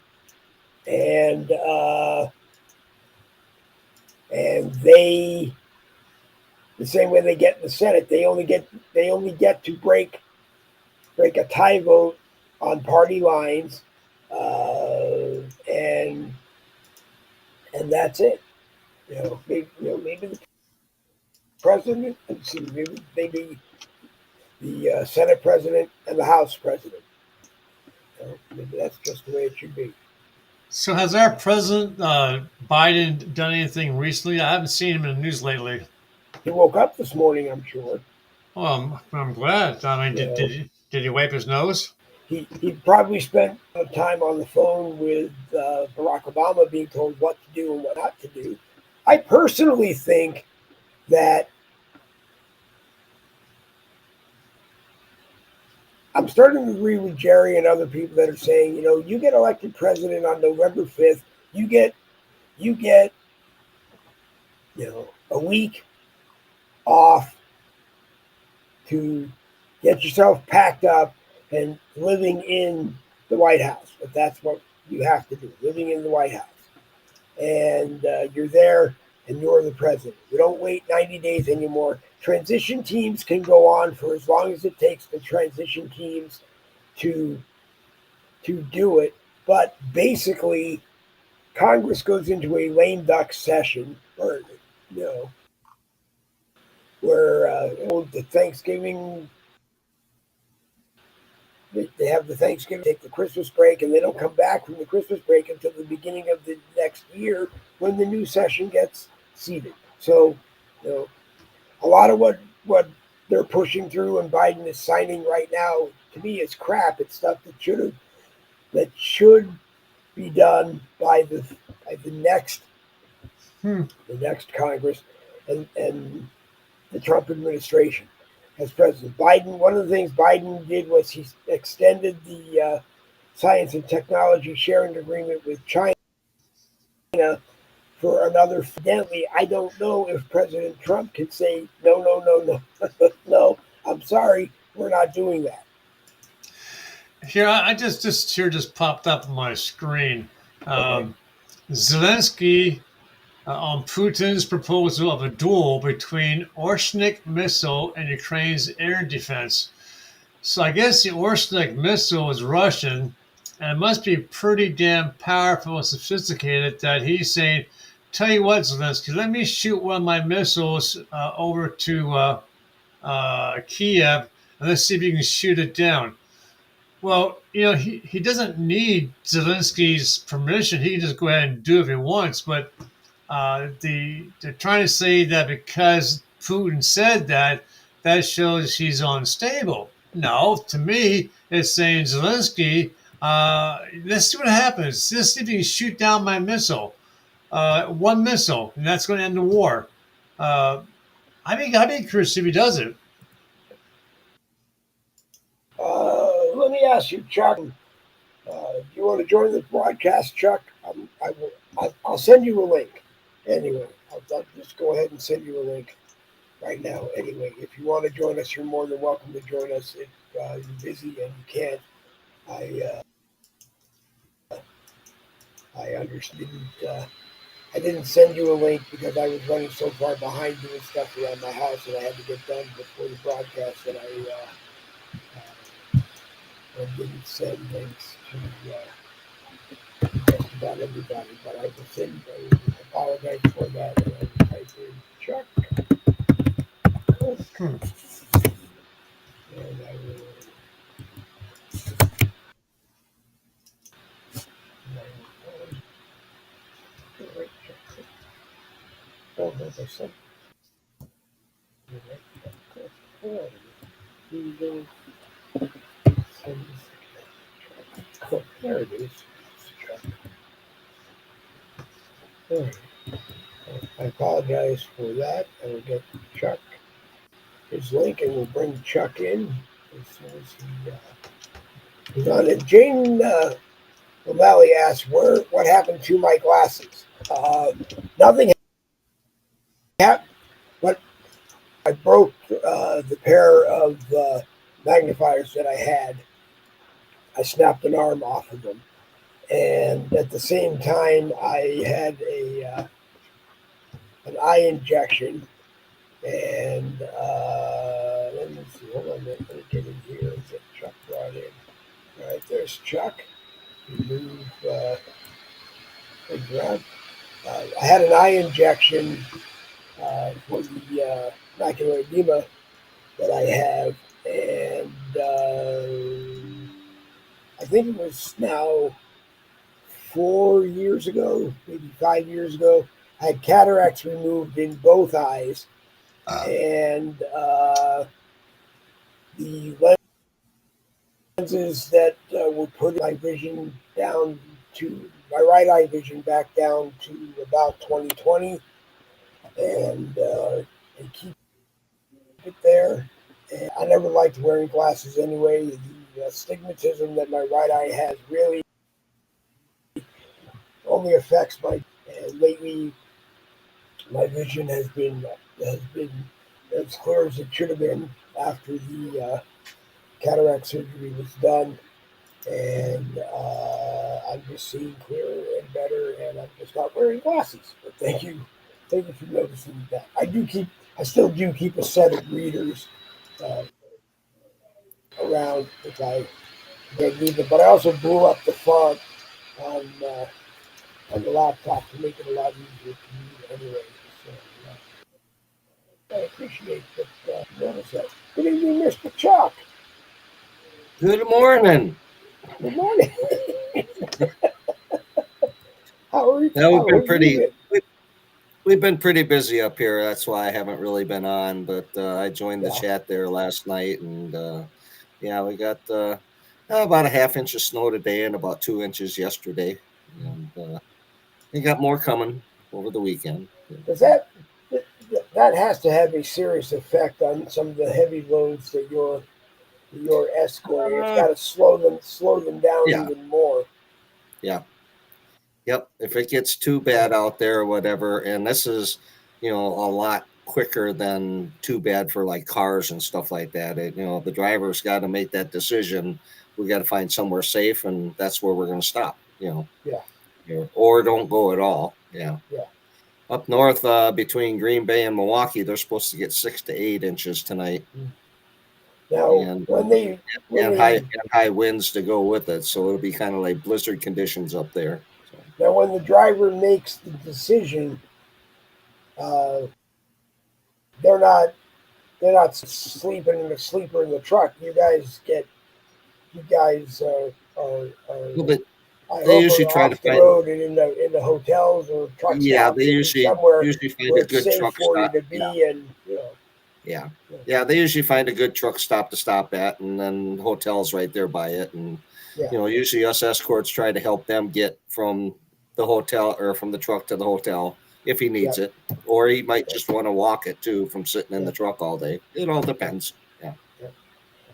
and they the same way they get in the Senate, they only get to break a tie vote on party lines, and that's it. Maybe the president, maybe the Senate president and the House president. Maybe that's just the way it should be. so has our president Biden done anything recently? I haven't seen him in the news lately. He woke up this morning, I'm sure. Well, I'm glad. I mean, You know, did he wipe his nose? he probably spent time on the phone with Barack Obama, being told what to do and what not to do. I personally think that I'm starting to agree with Jerry and other people that are saying, you get elected president on November 5th, you get a week off to get yourself packed up and living in the White House. But that's what you have to do, living in the White House. And you're there and you're the president. We don't wait 90 days anymore. Transition teams can go on for as long as it takes the transition teams to do it. But basically, Congress goes into a lame duck session, or you know, where the Thanksgiving they have the Thanksgiving, take the Christmas break, and they don't come back from the Christmas break until the beginning of the next year when the new session gets seated. So, you know, a lot of what they're pushing through and Biden is signing right now, to me, is crap. It's stuff that should be done by the next Hmm. Congress and the Trump administration as president. Biden, one of the things Biden did was he extended the science and technology sharing agreement with China for another. Evidently, I don't know if President Trump can say no, no, no, no, no. I'm sorry, we're not doing that. Here, I just popped up on my screen. Okay. Zelensky on Putin's proposal of a duel between Orsnik missile and Ukraine's air defense. So I guess the Orsnik missile is Russian, and it must be pretty damn powerful and sophisticated that he's saying, "Tell you what, Zelensky, let me shoot one of my missiles over to Kiev, and let's see if you can shoot it down." Well, he doesn't need Zelensky's permission. He can just go ahead and do it if he wants. But they're trying to say that because Putin said that, that shows he's unstable. No, to me, it's saying Zelensky. Let's see what happens. Let's see if you can shoot down my missile. One missile, and that's going to end the war. Uh, I'd be curious if he does it. Let me ask you, Chuck. Do you want to join the broadcast, Chuck? I will. I'll send you a link. Anyway, I'll just go ahead and send you a link right now. Anyway, if you want to join us, you're more than welcome to join us. If you're busy and you can't, I I understand. I didn't send you a link because I was running so far behind doing stuff around my house that I had to get done before the broadcast that I didn't send links to just about everybody. But I will send. I apologize for that. And I type in Chuck Cook, Hmm. and I will. Oh, there's a sent you right. Chuck Cook. Oh, here you go. Send this. Cook. There it is. Chuck. There. I apologize for that. I will get Chuck his link and we'll bring Chuck in as soon as he's on it. Jane O'Malley asked, what happened to my glasses? Nothing happened, but I broke the pair of magnifiers that I had. I snapped an arm off of them. And at the same time, I had an eye injection. And let me see. Hold on. Let me get in here and get Chuck brought in. All right, there's Chuck. Move things around. I had an eye injection for the macular edema that I have, and I think it was now 4 years ago, maybe 5 years ago. I had cataracts removed in both eyes, and the lenses that were put my vision down to my right eye vision back down to about 2020, and they keep it there. And I never liked wearing glasses anyway. The astigmatism that my right eye has really only affects my. And lately, my vision has been as clear as it should have been after the cataract surgery was done, and I'm just seeing clearer and better, and I'm just not wearing glasses. But thank you for noticing that. I still do keep a set of readers uh, around if I need them. But I also blew up the font on uh, on the laptop to make it a lot easier to read anyway. So I appreciate that. Notice that. Good evening, Mr. Chuck. Good morning. Good morning. How are you? Yeah, How are you? we've been pretty busy up here. That's why I haven't really been on. But I joined the Yeah. chat there last night, and yeah, we got about a half inch of snow today and about 2 inches yesterday, and we got more coming over the weekend. Does that has to have a serious effect on some of the heavy loads that you're escorting? It's Uh, got to slow them down yeah, even more. yeah, yep. If it gets too bad out there or whatever, and this is, a lot quicker than too bad for like cars and stuff like that. The driver's got to make that decision. We got to find somewhere safe, and that's where we're going to stop. Yeah, Or don't go at all. Yeah. yeah. Up north, between Green Bay and Milwaukee, they're supposed to get 6 to 8 inches tonight, Now and when high they and high winds to go with it. So it'll be kind of like blizzard conditions up there. So now when the driver makes the decision, uh, they're not sleeping in the sleeper in the truck. You guys get you guys Well, but I they hope are usually try to off the find. road and in the hotels or truck Yeah, they stops and usually somewhere usually find where a it's good safe truck for you stop. to Yeah, be, and yeah, yeah, yeah. They usually find a good truck stop to stop at, and then hotels right there by it. And yeah, usually us escorts try to help them get from the hotel or from the truck to the hotel if he yeah, needs it, or he might just want to walk it too from sitting in yeah, the truck all day. It all yeah, depends. Yeah. yeah.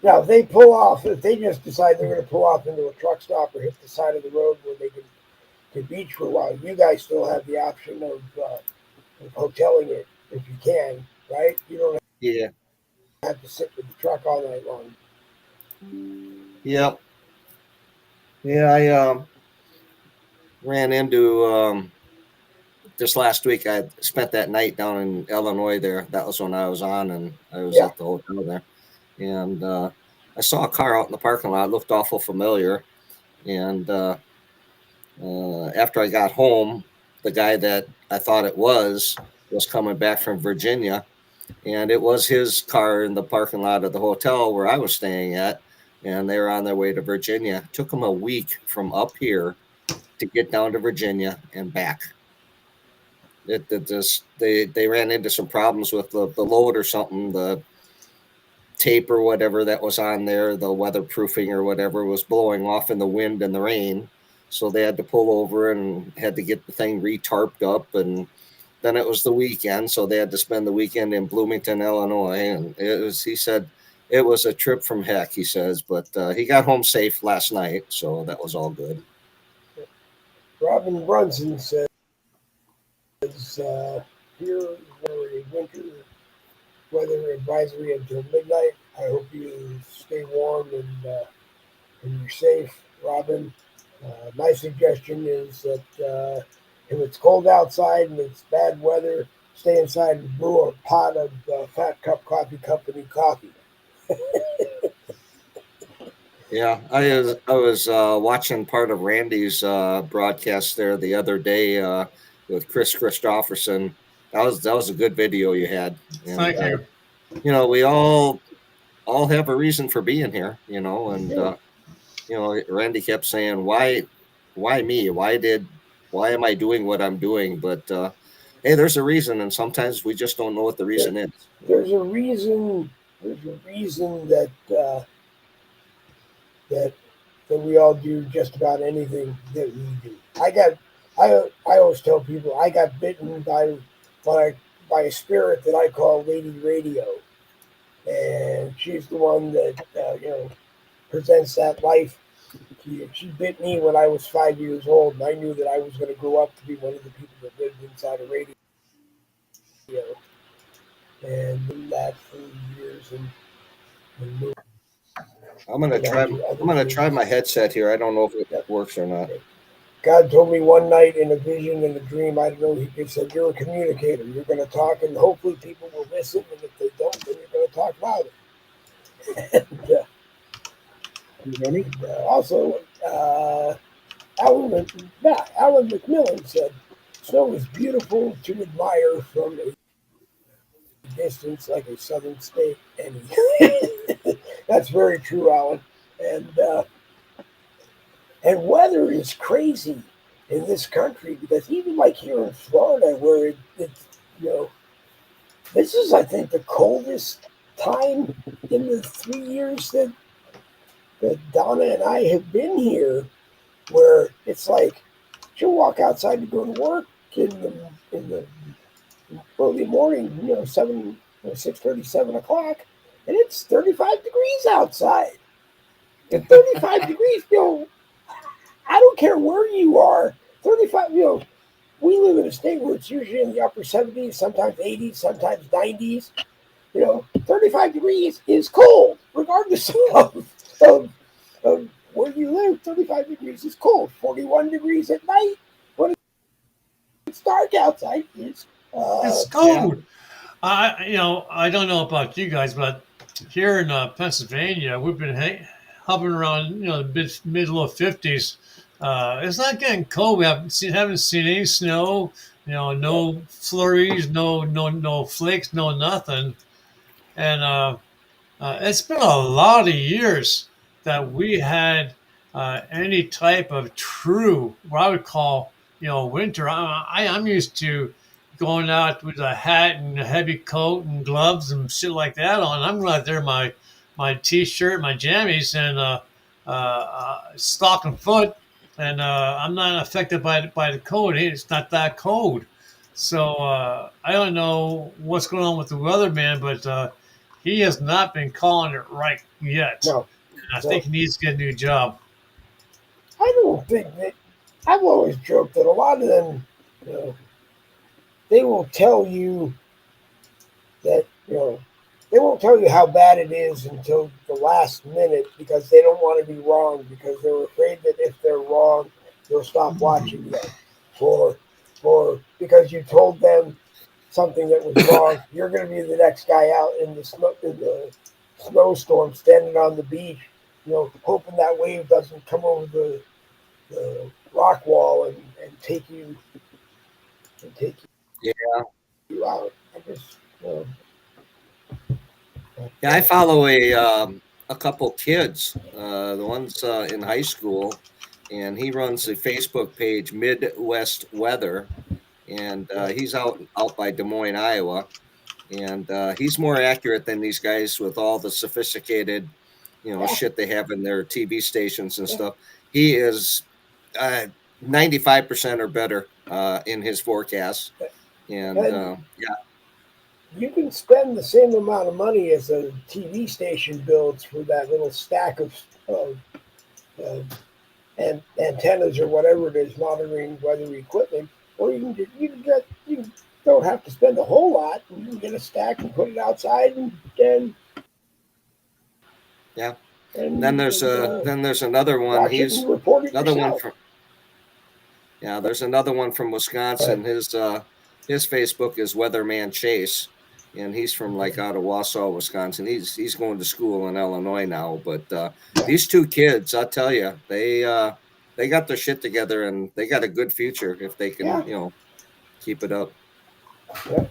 Now, if they pull off, if they just decide they're going to pull off into a truck stop or hit the side of the road where they can beach for a while, you guys still have the option of hoteling it if you can, right? You don't Yeah. have to sit with the truck all night long. Yeah. Yeah. I ran into just last week. I spent that night down in Illinois. There, that was when I was on, and I was Yeah, at the hotel there, and I saw a car out in the parking lot. It looked awful familiar, and after I got home, the guy that I thought it was coming back from Virginia, and it was his car in the parking lot of the hotel where I was staying at, and they were on their way to Virginia. It took them a week from up here to get down to Virginia and back. It just they ran into some problems with the load or something. The tape or whatever that was on there, the weatherproofing or whatever, was blowing off in the wind and the rain. So they had to pull over and had to get the thing retarped up. And then it was the weekend, so they had to spend the weekend in Bloomington, Illinois. And he said, it was a trip from heck, he says, but he got home safe last night, so that was all good. Robin Brunson says here for a winter weather advisory until midnight. I hope you stay warm and you're safe, Robin. My suggestion is that if it's cold outside and it's bad weather, stay inside and brew a pot of Fat Cup Coffee Company coffee. Yeah, I was watching part of Randy's broadcast there the other day with Chris Christopherson. That was a good video you had, and Thank you. we all have a reason for being here, and Yeah, Randy kept saying, why me? Why am I doing what I'm doing? But hey, there's a reason, and sometimes we just don't know what the there, reason is. there's a reason. There's a reason that that we all do just about anything that we do. I always tell people I got bitten by by a spirit that I call Lady Radio, and she's the one that presents that life. She bit me when I was 5 years old, and I knew that I was going to grow up to be one of the people that lived inside a radio, and did that for years and moved I'm gonna on try. to other I'm gonna try things. my headset here. I don't know if it Yep. works or not. God told me one night in a vision, in a dream, I don't know, he said, you're a communicator. You're going to talk, and hopefully people will listen, and if they don't, then you're going to talk louder. and, Can you hear me? also, Alan McMillan said, snow is beautiful to admire from a distance like a southern state. And that's very true, Alan. And and weather is crazy in this country because even like here in Florida, where it's this is I think the coldest time in the 3 years that Donna and I have been here, where it's like she'll walk outside to go to work in the early morning, 6:30, 7 o'clock, and it's 35 degrees outside. At 35 degrees, I don't care where you are. 35, we live in a state where it's usually in the upper 70s, sometimes 80s, sometimes 90s. 35 degrees is cold, regardless of, of where you live. 35 degrees is cold. 41 degrees at night when it's dark outside is It's Yeah. cold. I don't know about you guys, but here in Pennsylvania, we've been hovering around, the middle of 50s. It's not getting cold. We haven't seen any snow. yeah, No flurries, no flakes, no nothing. And it's been a lot of years that we had any type of true, what I would call, winter. I'm used to going out with a hat and a heavy coat and gloves and shit like that on. I'm going out there in my t-shirt, my jammies, and stocking foot, and I'm not affected by the cold. It's not that cold. So I don't know what's going on with the weatherman, but he has not been calling it right yet. No. And I think he needs to get a new job. I don't think that. I've always joked that a lot of them, they will tell you that, they won't tell you how bad it is until the last minute because they don't want to be wrong because they're afraid that if they're wrong, they'll stop watching you. Or because you told them something that was wrong, you're going to be the next guy out in the snowstorm, standing on the beach, hoping that wave doesn't come over the rock wall and take you out. I just, Yeah, I follow a couple kids, the ones in high school, and he runs a Facebook page, Midwest Weather, and he's out by Des Moines, Iowa, and he's more accurate than these guys with all the sophisticated, shit they have in their TV stations and stuff. He is 95% or better in his forecasts, and yeah. You can spend the same amount of money as a TV station builds for that little stack of and antennas or whatever it is monitoring weather equipment, or you don't have to spend a whole lot. You can get a stack and put it outside and yeah. And then there's another one. He's another one from. Yeah, there's another one from Wisconsin. Right. His Facebook is Weatherman Chase, and he's from like out of Wausau, Wisconsin. He's going to school in Illinois now. But these two kids, I'll tell you, they got their shit together and they got a good future if they can, keep it up. Yeah.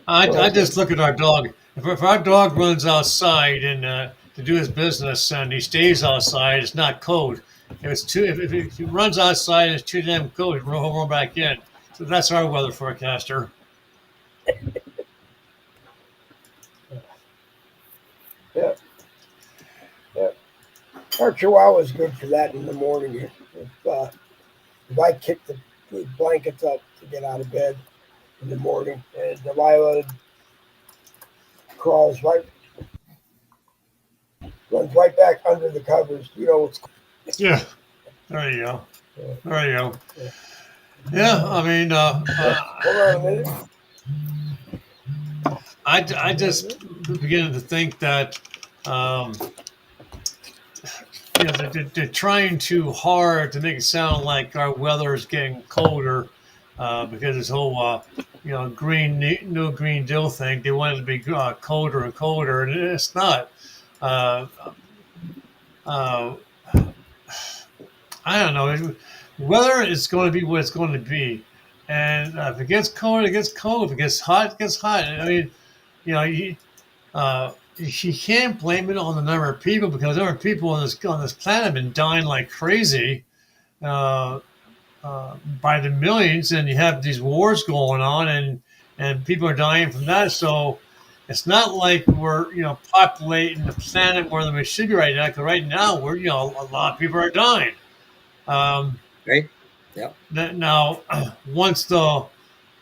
I just look at our dog. If our dog runs outside and to do his business and he stays outside, it's not cold. If he runs outside and it's too damn cold, he'll run back in. So that's our weather forecaster. Yeah. Our Chihuahua is good for that in the morning. If I kick the blankets up to get out of bed in the morning, and Delilah runs right back under the covers. Yeah. There you go. There you go. Yeah, I mean, hold on a minute. I just beginning to think that they're trying too hard to make it sound like our weather is getting colder because this whole no Green Deal thing. They want it to be colder and colder, and it's not. I don't know. Weather is going to be what it's going to be, and if it gets cold, it gets cold. If it gets hot, it gets hot. I mean, you can't blame it on the number of people because there are people on this planet have been dying like crazy by the millions, and you have these wars going on, and people are dying from that. So it's not like we're populating the planet more than we should be right now. Because right now we're a lot of people are dying. Right. Yeah. Now, once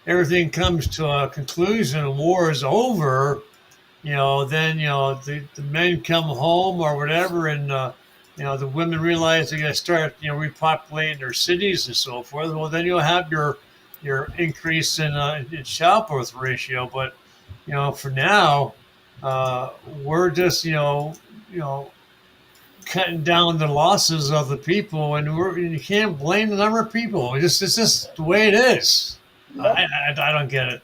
everything comes to a conclusion, war is over. Then the men come home or whatever, and the women realize they got to start repopulating their cities and so forth. Well, then you'll have your increase in childbirth ratio. But for now, we're just cutting down the losses of the people, and you can't blame the number of people. It's just the way it is. I don't get it.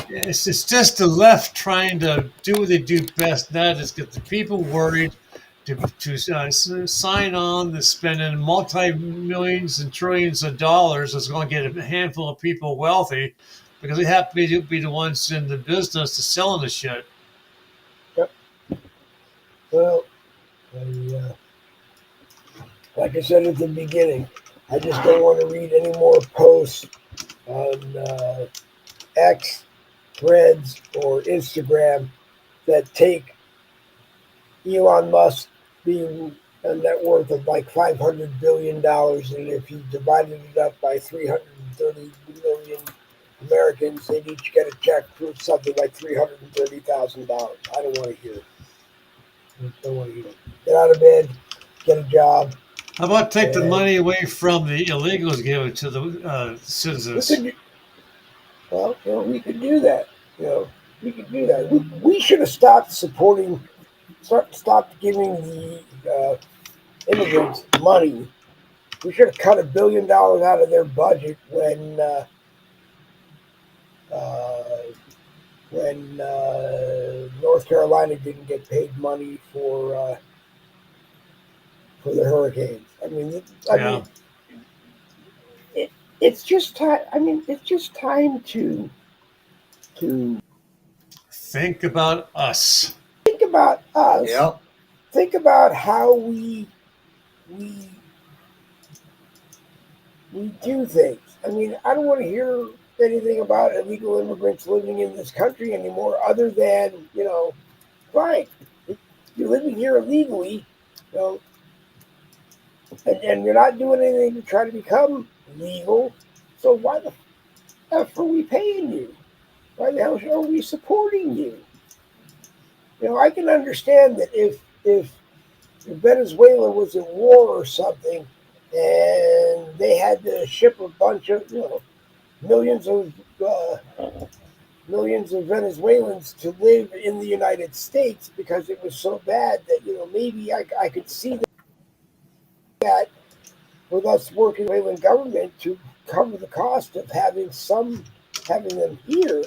It's just the left trying to do what they do best. That is get the people worried to sign on to spending multi-millions and trillions of dollars. That's going to get a handful of people wealthy because they happen to be the ones in the business of selling the shit. Well, like I said at the beginning, I just don't want to read any more posts on X, Threads, or Instagram that take Elon Musk being a net worth of like $500 billion, and if you divided it up by 330 million Americans, they'd each get a check for something like $330,000. I don't want to hear it. I don't want to hear it. Get out of bed, get a job. How about take the And money away from the illegals, give it to the we citizens? could, well, we could do that. You know, we could do that. We should have stopped giving the immigrants money. We should have cut $1 billion out of their budget uh, when North Carolina didn't get paid money for the hurricanes. Yeah. It, it's just time. It's just time to Think about us. think about us. Yep. Think about how we we do things. I don't want to hear anything about illegal immigrants living in this country anymore, other than fine, you're living here illegally, you know, and you're not doing anything to try to become legal. So why the f are we paying you? Why the hell are we supporting you? I can understand that if Venezuela was at war or something, and they had to ship a bunch of millions of uh, millions of Venezuelans to live in the United States because it was so bad that maybe I could see that with us working with the Venezuelan government to cover the cost of having them here,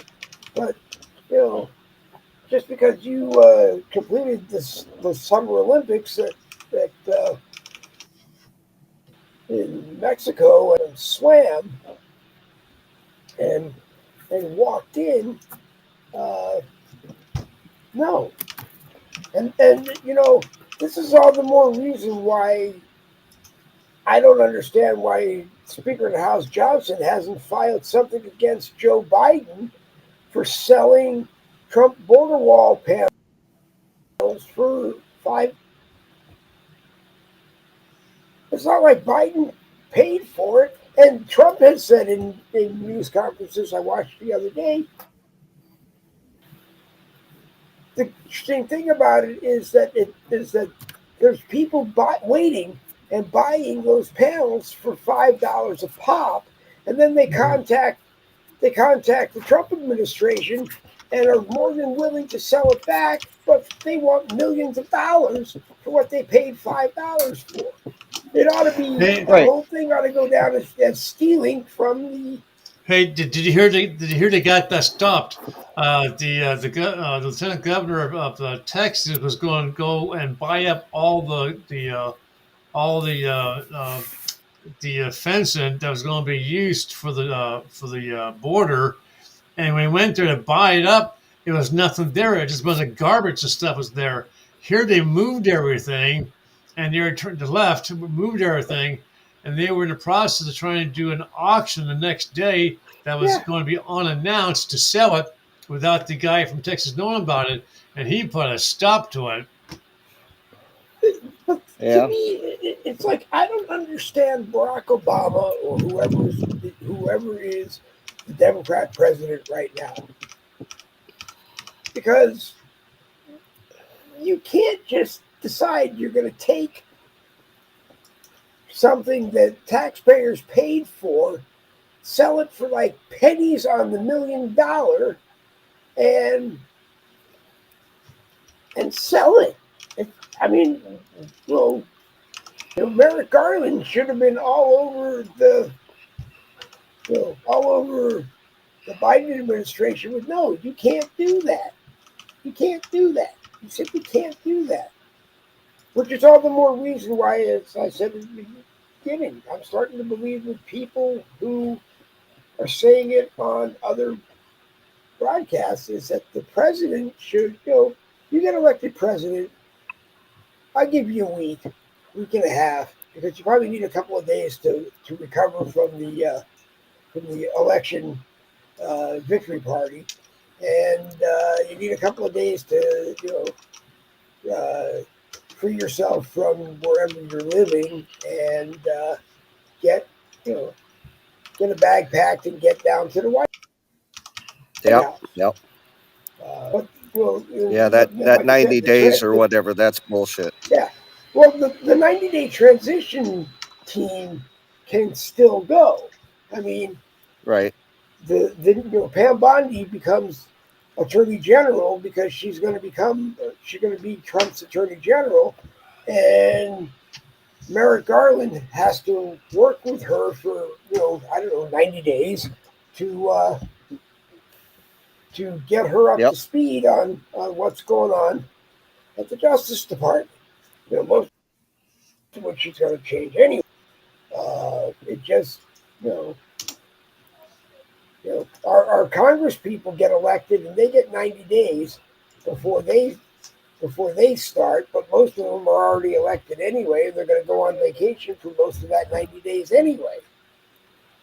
but you know just because you completed the Summer Olympics at in Mexico and swam and walked in. Uh, no, and this is all the more reason why I don't understand why Speaker of the House Johnson hasn't filed something against Joe Biden for selling Trump border wall panels for five. It's not like Biden paid for it. And Trump has said in news conferences I watched the other day, the interesting thing about it is that there's people waiting and buying those panels for $5 a pop, and then they contact the Trump administration and are more than willing to sell it back, but they want millions of dollars for what they paid $5 for. It ought to be Hey, the whole thing ought to go down as stealing from the. hey, did you hear they got that stopped? The lieutenant governor of Texas was going to go and buy up all the fencing that was going to be used for the border. And when we went there to buy it up, it was nothing there. It just a bunch of garbage and stuff was there. Here they moved everything, and they returned to left, moved everything, and they were in the process of trying to do an auction the next day that was Yeah. going to be unannounced to sell it without the guy from Texas knowing about it, and he put a stop to it. But to Yeah. me, it's like I don't understand Barack Obama or whoever is the Democrat president right now, because you can't just decide you're going to take something that taxpayers paid for, sell it for like pennies on the $1 million, and sell it. I mean, well, Merrick Garland should have been all over the Biden administration. With no, you can't do that. You can't do that. You simply can't do that. Which is all the more reason why, as I said at the beginning, I'm starting to believe with people who are saying it on other broadcasts is that the president should, you get elected president, I'll give you a week and a half, because you probably need a couple of days to recover from the election victory party, and you need a couple of days to free yourself from wherever you're living and get you know get a bag packed and get down to the White Yep. House. Yep. But well, Yeah. That like I said, 90 days or whatever, that's bullshit. yeah. Well, the 90-day transition team can still go. I mean, Right. Pam Bondi becomes attorney general because she's going to be Trump's attorney general, and Merrick Garland has to work with her for I don't know 90 days to get her up to Yep. speed on what's going on at the Justice Department. Most of what she's going to change anyway. It just you know our Congress people get elected and they get 90 days before they start, but most of them are already elected anyway, and they're going to go on vacation for most of that 90 days anyway.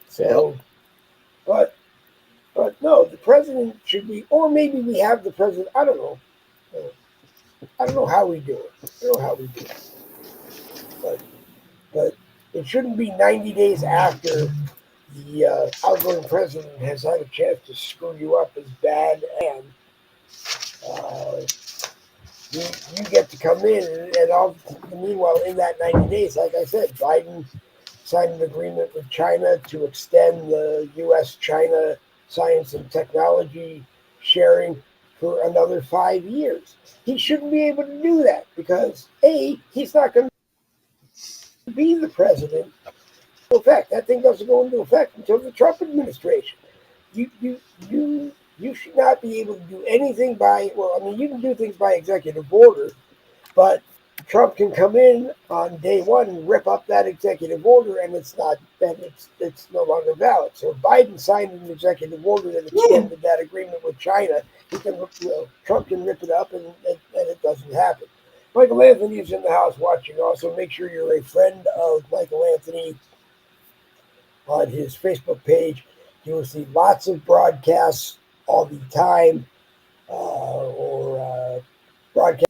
So, Yep. but no, the president should be, or maybe we have the president. I don't know. I don't know how we do it. I don't know how we do it, but it shouldn't be 90 days after the outgoing president has had a chance to screw you up as bad, and uh, you get to come in, and meanwhile, in that 90 days, like I said, Biden signed an agreement with China to extend the U.S.-China science and technology sharing for another 5 years. He shouldn't be able to do that because, A, he's not going to be the president. In effect, that thing doesn't go into effect until the Trump administration. You you you should not be able to do anything you can do things by executive order, but Trump can come in on day one and rip up that executive order, and it's no longer valid. So if Biden signed an executive order that extended that agreement with China, Trump can rip it up, and it doesn't happen. Michael Anthony is in the house watching. Also, make sure you're a friend of Michael Anthony on his Facebook page. You will see lots of broadcasts all the time, or broadcasts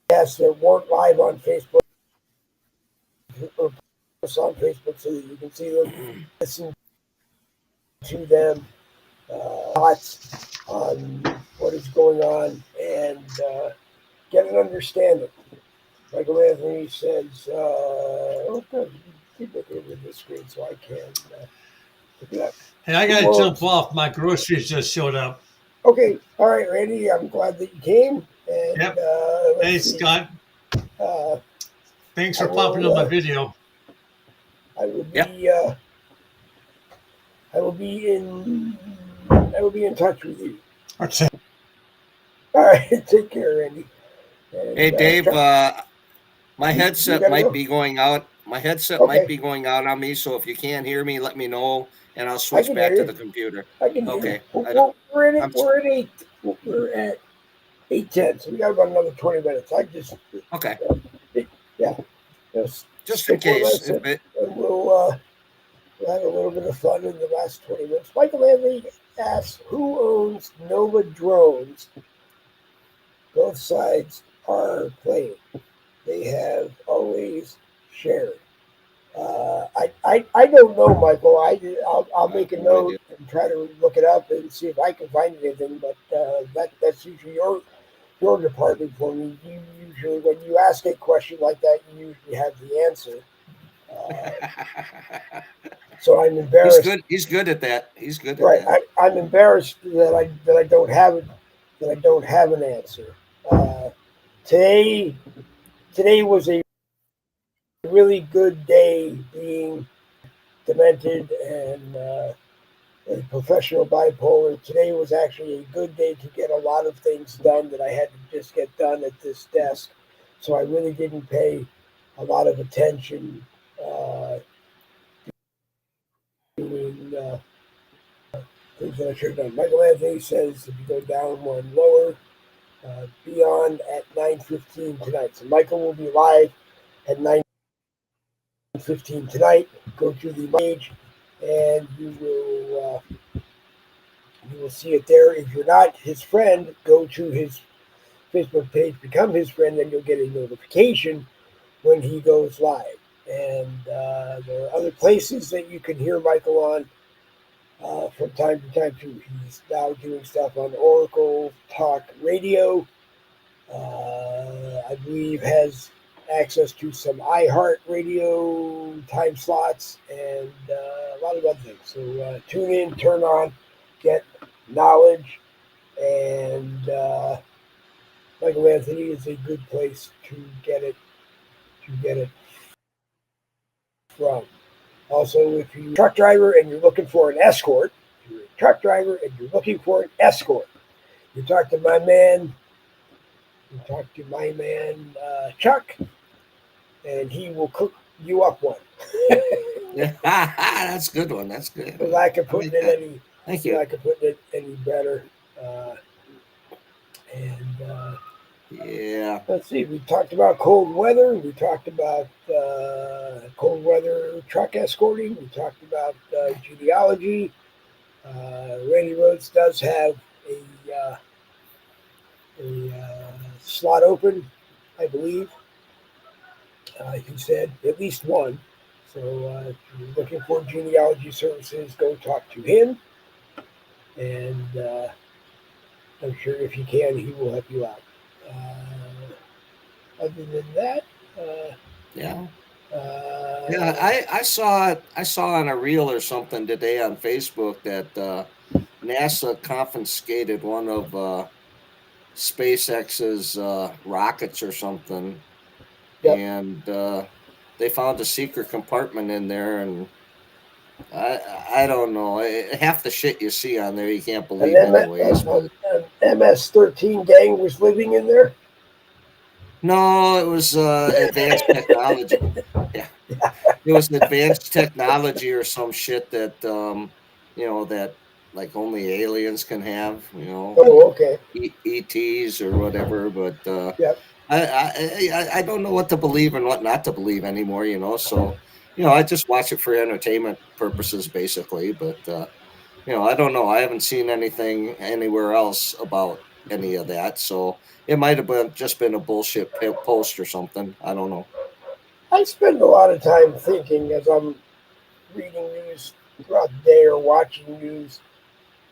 that weren't live on Facebook, or posts on Facebook so that you can see them, listen to them, thoughts on what is going on, and get an understanding. Michael Anthony says, oh, good. Keep looking at the screen so I can look it up. Hey, I got to jump off. My groceries just showed up. Okay. All right, Randy. I'm glad that you came. And, Yep. Hey, Scott. Thanks for popping on my video. I will be. I will be in touch with you. Okay. All right. Take care, Randy. And, hey, Dave. My headset might be going out. My headset might be going out on me. So if you can't hear me, let me know, and I'll switch back to the computer. I can hear you. We're at 8:10, so we got about another 20 minutes. Okay. Yeah. Just in case. And we'll have a little bit of fun in the last 20 minutes. Michael Anthony asks, who owns Nova drones? Both sides are playing. They have always shared. I don't know, Michael. I'll make a note and try to look it up and see if I can find anything. But that's usually your department for me. You usually, when you ask a question like that, you usually have the answer. So I'm embarrassed. He's good at that. He's good at that. I'm embarrassed that I don't have it. That I don't have an answer. Today was a really good day, being demented and a professional bipolar. Today was actually a good day to get a lot of things done that I had to just get done at this desk. So I really didn't pay a lot of attention doing things that I should have done. Michael Anthony says if you go down one lower, be on at 9:15 tonight. So Michael will be live at 9:15 tonight. Go to the page, and you will see it there. If you're not his friend, go to his Facebook page, become his friend, and you'll get a notification when he goes live. And there are other places that you can hear Michael on from time to time too. He's now doing stuff on Oracle Talk Radio. I believe has access to some iHeart Radio time slots and a lot of other things. So tune in, turn on, get knowledge, and Michael Anthony is a good place to get it from. Also, if you're a truck driver and you're looking for an escort, you talk to my man. You talk to my man Chuck, and he will cook you up one. That's a good one. That's good. For lack of putting it any better. Yeah. Let's see. We talked about cold weather. We talked about cold weather truck escorting. We talked about genealogy. Randy Rhodes does have a slot open, I believe. He said at least one. So if you're looking for genealogy services, go talk to him. And I'm sure if he can, he will help you out. Other than that, yeah, I saw on a reel or something today on Facebook that NASA confiscated one of SpaceX's rockets or something, yep. and they found a secret compartment in there, and I don't know. Half the shit you see on there you can't believe anyways. But MS-13 gang was living in there. No, it was advanced technology. Yeah, it was advanced technology or some shit that that like only aliens can have. Oh, okay. ETs or whatever. But yep. I don't know what to believe and what not to believe anymore. So I just watch it for entertainment purposes, basically. But I don't know. I haven't seen anything anywhere else about any of that. So it might have just been a bullshit post or something. I don't know. I spend a lot of time thinking as I'm reading news throughout the day or watching news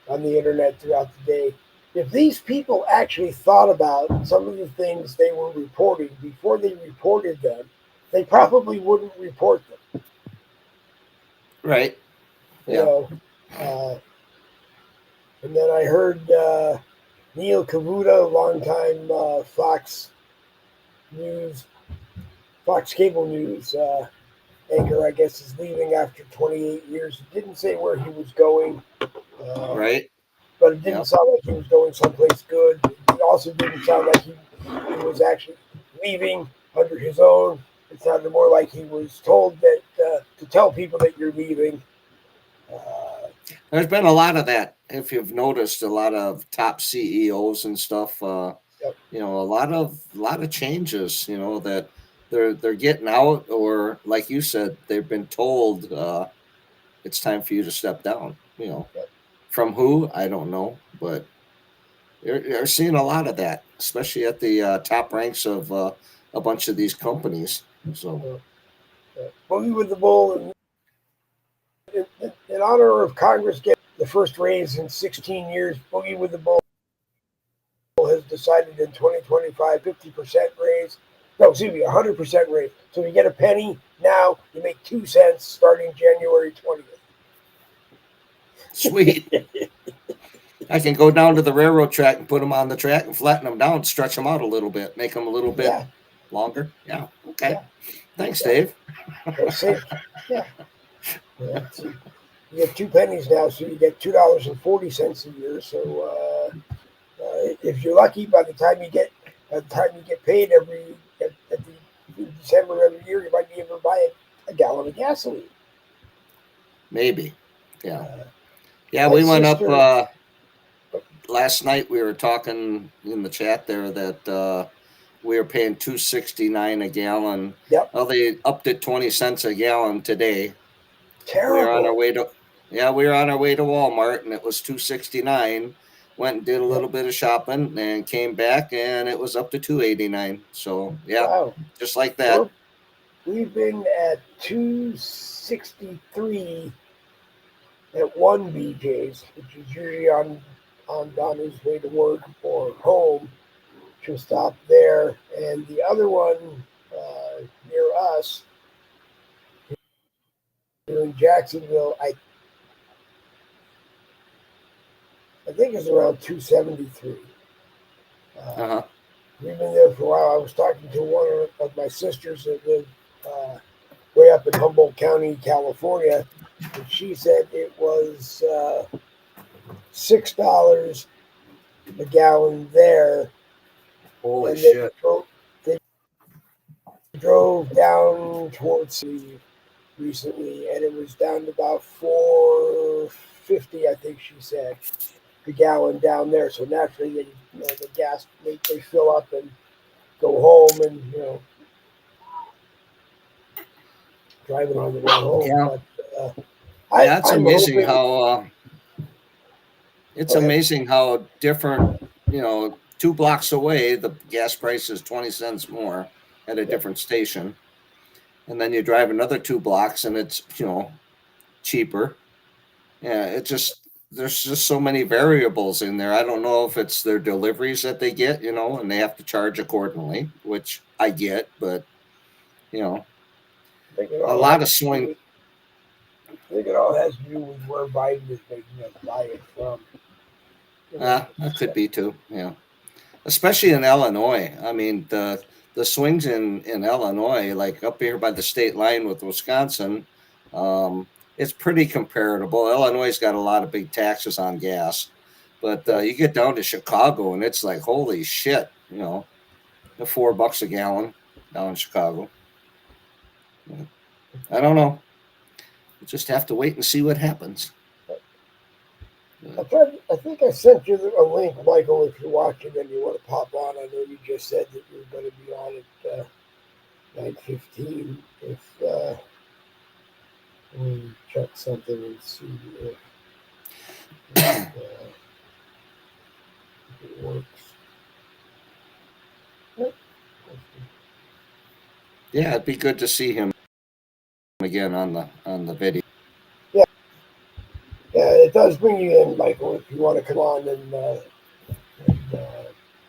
on the internet throughout the day. If these people actually thought about some of the things they were reporting before they reported them, they probably wouldn't report them. Right. Yeah. And then I heard Neil Cavuto, longtime Fox Cable News anchor, I guess, is leaving after 28 years. It didn't say where he was going. Right. But it didn't sound like he was going someplace good. It also didn't sound like he was actually leaving under his own. It sounded more like he was told that to tell people that you're leaving. There's been a lot of that. If you've noticed, a lot of top CEOs and stuff. Yep. A lot of changes. That they're getting out, or like you said, they've been told it's time for you to step down. Yep. From who I don't know, but you're seeing a lot of that, especially at the top ranks of a bunch of these companies. So, Boogie with the Bull, in honor of Congress getting the first raise in 16 years, Boogie with the Bull has decided in 2025 50% raise. No, excuse me, 100% raise. So if you get a penny now, you make 2 cents starting January 20th. Sweet. I can go down to the railroad track and put them on the track and flatten them down, stretch them out a little bit, make them a little bit longer. Yeah. Okay. Yeah. Thanks, Dave. Yeah. You get 2 pennies now, so you get $2.40 a year. So if you're lucky, by the time you get paid at the December every year, you might be able to buy a gallon of gasoline. Maybe. Yeah. We went up. last night we were talking in the chat there that we were paying $2.69 a gallon. Yep. Well, they upped it 20 cents a gallon today. Terrible. We were on our way to Walmart, and it was $2.69. Went and did a little bit of shopping and came back, and it was up to $2.89. So yeah, wow. just like that. We've been at $2.63 at one BJ's, which is usually on Donna's way to work or home. She'll stop there, and the other one near us here in Jacksonville, I think it's around 273. We've been there for a while. I was talking to one of my sisters that live way up in Humboldt County, California, and she said it was $6 a gallon there. Holy and shit! They drove down towards the recently, and it was down to about $4.50, I think she said, the gallon down there. So naturally, the gas they fill up and go home, and driving on the way home. Yeah. But it's amazing how amazing how different. 2 blocks away, the gas price is 20 cents more at a different station, and then you drive another 2 blocks, and it's cheaper. Yeah, there's just so many variables in there. I don't know if it's their deliveries that they get, and they have to charge accordingly, which I get, but a lot of swing. I think it all has to do with where Biden is making us buy it from. That could be too, especially in Illinois. I mean, the swings in Illinois, like up here by the state line with Wisconsin, it's pretty comparable. Illinois got a lot of big taxes on gas, but you get down to Chicago, and it's like, holy shit, $4 a gallon down in Chicago. I don't know. We'll just have to wait and see what happens. I think I sent you a link, Michael, if you're watching and you want to pop on. I know you just said that you were going to be on at 9:15. If we check something and see if it works. Yeah, it'd be good to see him again on the video. Yeah, it does bring you in, Michael, if you want to come on and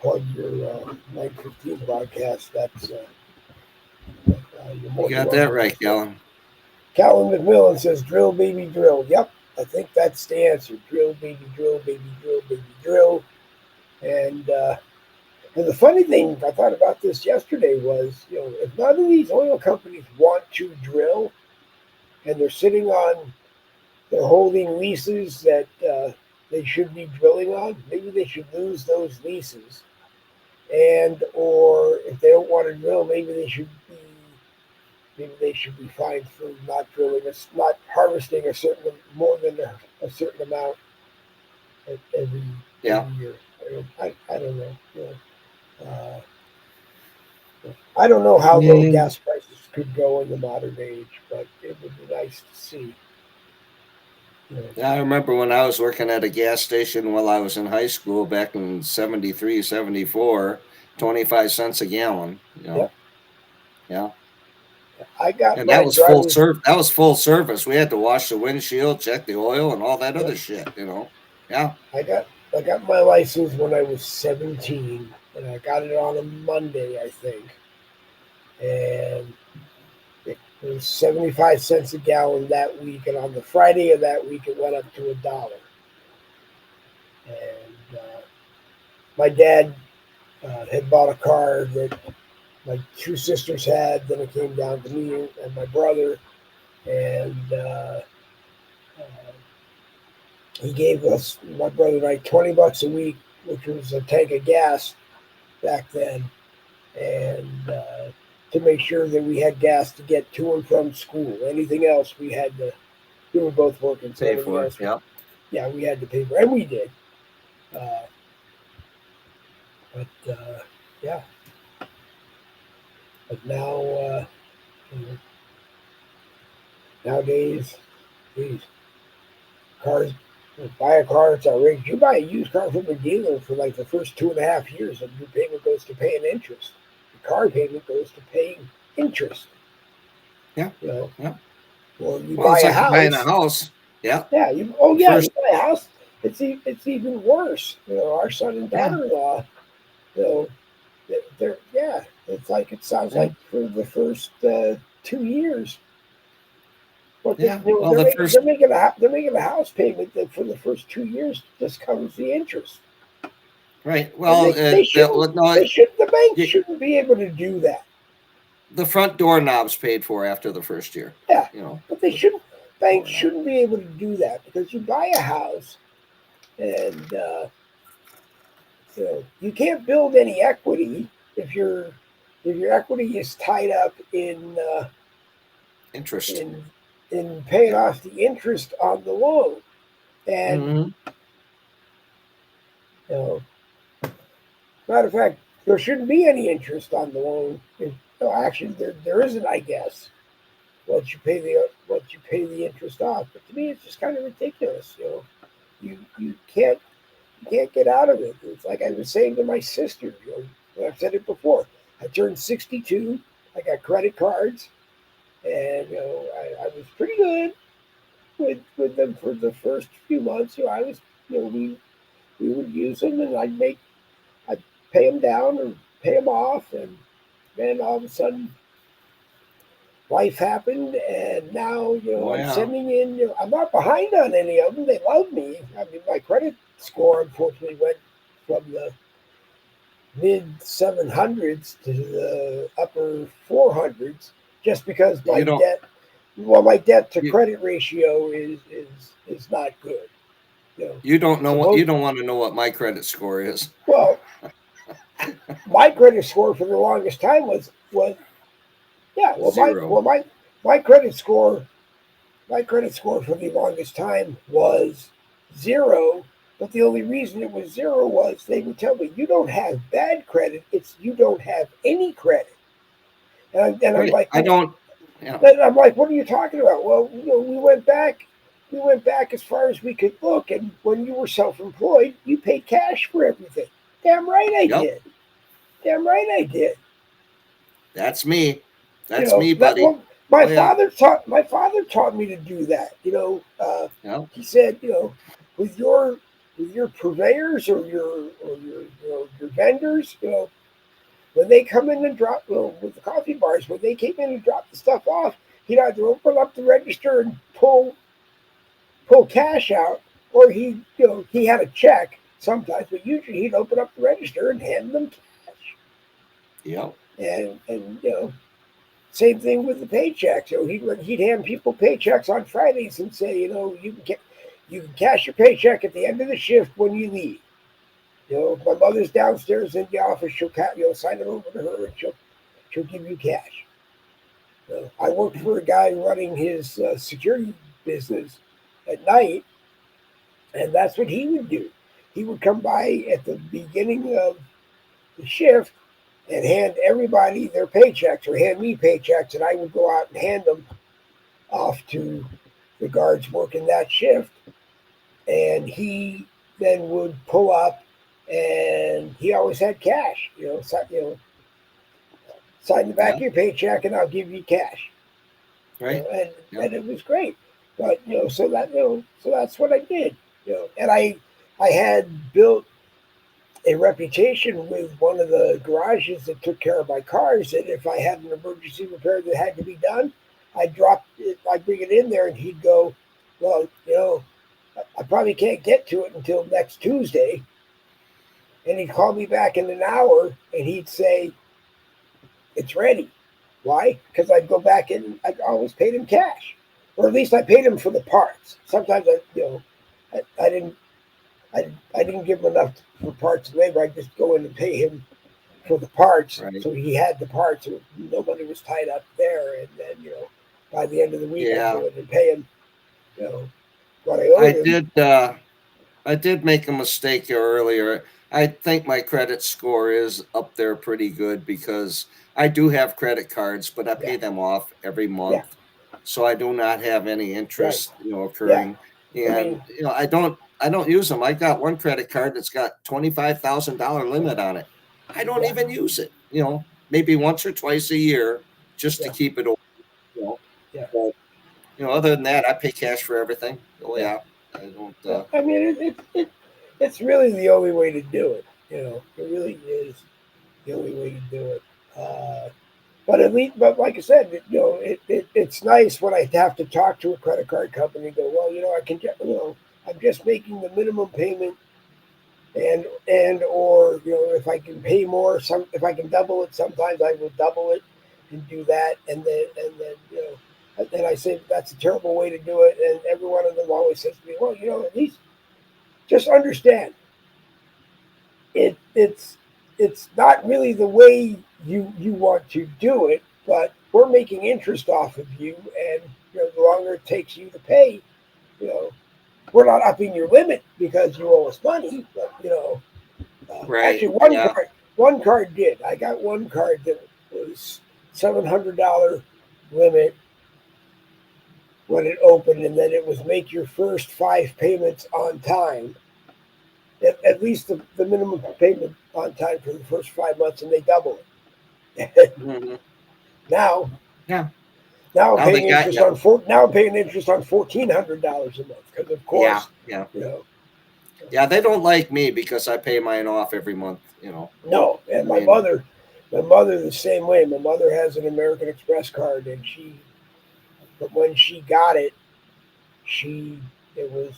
plug your 9:15 broadcast. That's you got that right, Callan. Callan McMillan says, "Drill, baby, drill." Yep, I think that's the answer. Drill, baby, drill, baby, drill, baby, drill. And the funny thing, I thought about this yesterday, was if none of these oil companies want to drill, and they're holding leases that they should be drilling on, maybe they should lose those leases. Or if they don't want to drill, maybe they should be fined for not drilling, not harvesting more than a certain amount every year. I don't know. I don't know how low gas prices could go in the modern age, but it would be nice to see. Yeah, I remember when I was working at a gas station while I was in high school back in 73, 74, 25 cents a gallon. Yeah. And that was full service. That was full service. We had to wash the windshield, check the oil, and all that other shit. Yeah. I got my license when I was 17, and I got it on a Monday, I think. And it was 75 cents a gallon that week, and on the Friday of that week, it went up to $1. And my dad had bought a car that my two sisters had. Then it came down to me and my brother, and he gave us, my brother and I, $20 a week, which was a tank of gas back then, and to make sure that we had gas to get to and from school. Anything else we were both working. So pay for it, yeah, we had to pay for it, and we did. Uh, but yeah, but now you know, nowadays, these cars, buy a car, it's outrageous. You buy a used car from a dealer for like the first 2.5 years, and your payment goes to paying interest. The car payment goes to paying interest. Yeah. You know, Yeah. well, you Well, buy it's a like buying a house. house. Yeah. Yeah, you. Oh The yeah, you first. buy a house. It's even worse. You know, our son and Yeah. daughter-in-law. You know, they're yeah. It's like it sounds Yeah. like for the first 2 years. What they, Yeah. you know, Well, the first. they're making a house payment that for the first 2 years just covers the interest, Right. and Well, no, they should the bank you, shouldn't be able to do that. the front door knob's paid for after the first year. Yeah, You know, but they shouldn't banks doorknob. shouldn't be able to do that because you buy a house and you know you can't build any equity if your equity is tied up Interest. in in paying off the interest on the loan. And Hmm. you know, matter of fact, there shouldn't be any interest on the loan. No, actually, there isn't, I guess. Once you pay the interest off, but to me, it's just kind of ridiculous. You know, you can't get out of it. It's like I was saying to my sister. You know, I've said it before. I turned 62. I got credit cards, and you know, I was pretty good with them for the first few months. You know, I was you know we would use them, and I'd pay them down or pay them off, and then all of a sudden life happened, and now I'm Wow. sending in. I'm not behind on any of them. They love me. I mean, my credit score unfortunately went from the mid 700s to the upper 400s just because my You don't. debt. Well, my debt to You, credit ratio is not good. You know, you don't know what. You supposed don't want to know what my credit score is. well, my credit score for the longest time was yeah. Zero. My credit score for the longest time was zero. But the only reason it was zero was they would tell me you don't have bad credit. It's you don't have any credit. And I'm Right. like, I well, don't. Yeah. then I'm like, what are you talking about? Well, we went back as far as we could look, and when you were self-employed, you paid cash for everything. Damn right I Yep. did. Damn right I did. That's me. You That's know me, that buddy. well, Oh yeah. my father taught me to do that. Yeah. He said, with your purveyors or your vendors, when they come in and drop with the coffee bars, when they came in and dropped the stuff off, he'd either open up the register and pull cash out, or he had a check sometimes, but usually he'd open up the register and hand them cash. Yep. And same thing with the paychecks. He'd hand people paychecks on Fridays and say, you can cash your paycheck at the end of the shift when you leave. If my mother's downstairs in the office, she'll sign it over to her and she'll give you cash. I worked for a guy running his security business at night, and that's what he would do. He would come by at the beginning of the shift and hand everybody their paychecks or hand me paychecks, and I would go out and hand them off to the guards working that shift. And he then would pull up, and he always had cash. Sign the back Yeah. of your paycheck, and I'll give you cash. Right. And Yep. it was great. But so that's what I did. And I had built a reputation with one of the garages that took care of my cars that if I had an emergency repair that had to be done, I'd bring it in there, and he'd go, well, I probably can't get to it until next Tuesday. And he'd call me back in an hour, and he'd say, it's ready. Why? Because I'd go back in, I always paid him cash. Or at least I paid him for the parts. Sometimes I didn't I didn't give him enough for parts and labor. I'd just go in and pay him for the parts, Right. so he had the parts. So nobody was tied up there, and then by the end of the week, I'd Yeah. go in and pay him, what I owed I him. did. I did make a mistake here earlier. I think my credit score is up there pretty good because I do have credit cards, but I pay Yeah, them off every yeah, month, so I do not have any right. interest, Yeah, occurring. I And mean, I don't use them. I got one credit card that's got $25,000 limit on it. I don't yeah, even use it. Maybe once or twice a year just to yeah, keep it open. You know, yeah, but other than that, I pay cash for everything. Oh yeah. yeah, I don't. Yeah. I mean, it's really the only way to do it. It really is the only way to do it. But at least, but like I said, it's nice when I have to talk to a credit card company and go, well, I can, I'm just making the minimum payment, and or if I can pay more, if I can double it, sometimes I will double it and do that, and then and then I say that's a terrible way to do it, and every one of them always says to me, well, at least just understand it's not really the way you want to do it, but we're making interest off of you, and the longer it takes you to pay, you know, we're not upping your limit because you owe us money, but Right. actually Yeah. one card did. I got one card that was $700 limit when it opened, and then it was make your first five payments on time, at least the minimum payment on time for the first 5 months, and they double it. Hmm. now, Yeah. now I'm Now they paying got interest you. on four. Now I'm paying interest on $1,400 a month because, of Yeah. course, Yeah. you know, Yeah. They don't like me because I pay mine off every month. no. And I mean, my mother the same way. My mother has an American Express card, but when she got it, she it was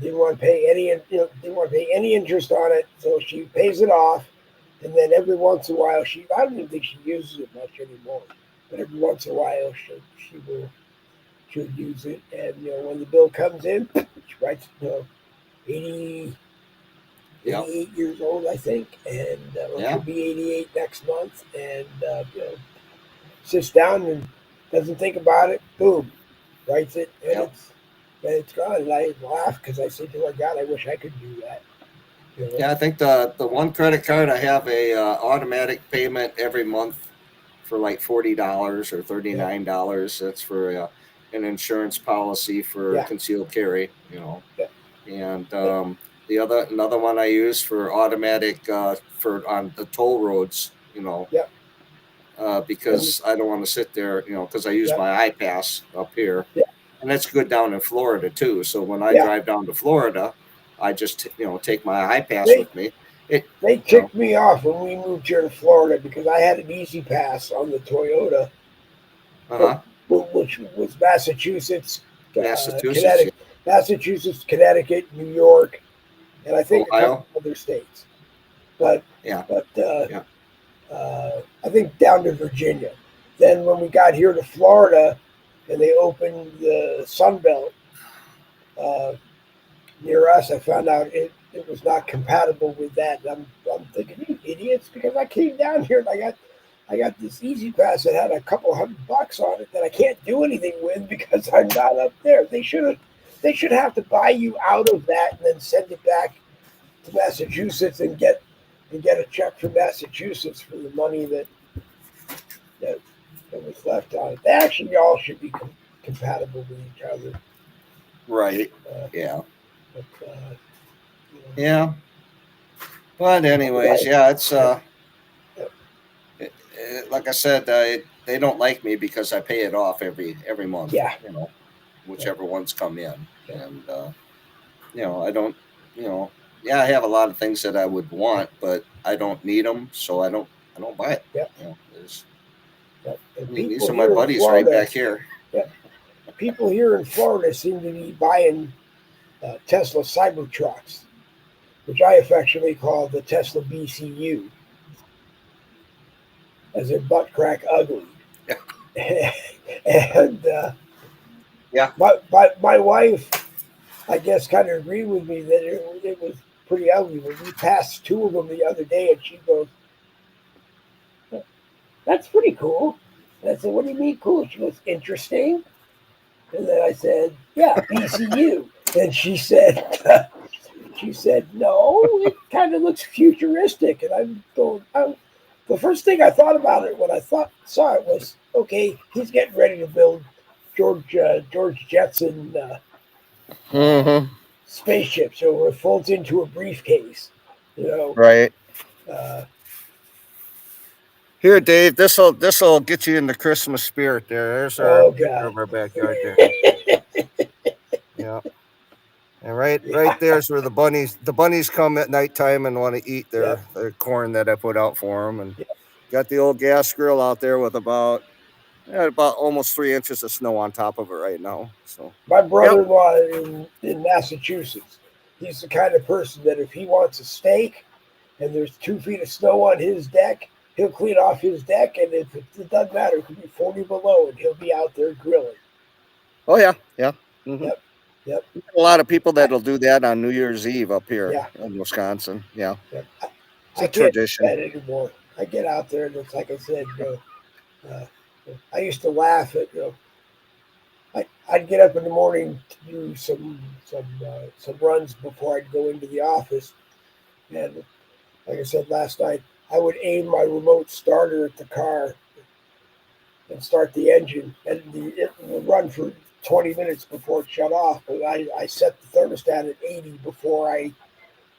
didn't want to pay any didn't want to pay any interest on it, so she pays it off, and then every once in a while I don't even think she uses it much anymore, but every once in a while she'll use it, and when the bill comes in, she writes 80 yep. 88 years old, I think, and or she'll Yeah. be 88 next month, and sits down and doesn't think about it, boom, writes it, and Yep. it's gone. And I laugh because I say to her, God, I wish I could do that. You know? Yeah. I think the one credit card I have a automatic payment every month for like $40 or Yeah, $39. That's for an insurance policy for yeah, concealed carry. yeah, And yeah, another one I use for automatic for on the toll roads. yeah. And Because I don't want to sit there, because I use yeah, my iPass up here, yeah, and that's good down in Florida too. So when I yeah. drive down to Florida, I just take my iPass They with me. It, they you know, ticked me off when we moved here to Florida because I had an Easy Pass on the Toyota, uh but huh, which was Massachusetts, Massachusetts, yeah. Connecticut, New York, and I think a couple Ohio, other states. But yeah, but yeah, I think down to Virginia. Then when we got here to Florida, and they opened the Sun Belt uh, near us, I found out it was not compatible with that. And I'm thinking, you idiots, because I came down here and I got this Easy Pass that had a couple $100 on it that I can't do anything with because I'm not up there. They should have to buy you out of that and then send it back to Massachusetts and get a check from Massachusetts for the money that, that was left on it. They actually all should be compatible with each other. right, Uh, yeah, but you know, yeah. But anyways, anyway, yeah, it's yeah, yeah, like I said, they don't like me because I pay it off every month. yeah, yeah, Whichever ones come in, yeah, and I don't, yeah, I have a lot of things that I would want, but I don't need them, so I don't buy it. yeah, There's, yeah. And I mean, people these are my here in buddies right Florida, back here. yeah, people here in Florida seem to be buying Tesla Cybertrucks, which I affectionately call the Tesla BCU, as in butt crack ugly. Yeah, and yeah, my wife, I guess, kind of agreed with me that it was pretty ugly. When we passed two of them the other day, and she goes, "That's pretty cool." And I said, "What do you mean cool?" She goes, "Interesting." And then I said, "Yeah, BCU." And she said, She said, no, it kind of looks futuristic. And I'm going, the first thing I thought about it when I saw it was, okay, he's getting ready to build George Jetson spaceship, so it folds into a briefcase. Right. Uh, Here, Dave. This'll get you in the Christmas spirit. There's our oh picture God. of our backyard there. Yeah. And right there's where the bunnies come at nighttime and want to eat Yep. their corn that I put out for them. And Yep. got the old gas grill out there with about almost 3 inches of snow on top of it right now. So, My yep. brother-in-law in Massachusetts, he's the kind of person that if he wants a steak and there's 2 feet of snow on his deck, he'll clean off his deck, and if it doesn't matter, it could be 40 below, and he'll be out there grilling. Oh yeah, yeah. Mm-hmm. Yep. A lot of people that'll do that on New Year's Eve up here Yeah. in Wisconsin. Yeah, Yep. it's I a can't do tradition. that anymore. I get out there, and it's like I said, I used to laugh at, I'd get up in the morning to do some runs before I'd go into the office, and like I said last night, I would aim my remote starter at the car and start the engine, and it would run for 20 minutes before it shut off. But I set the thermostat at 80 before I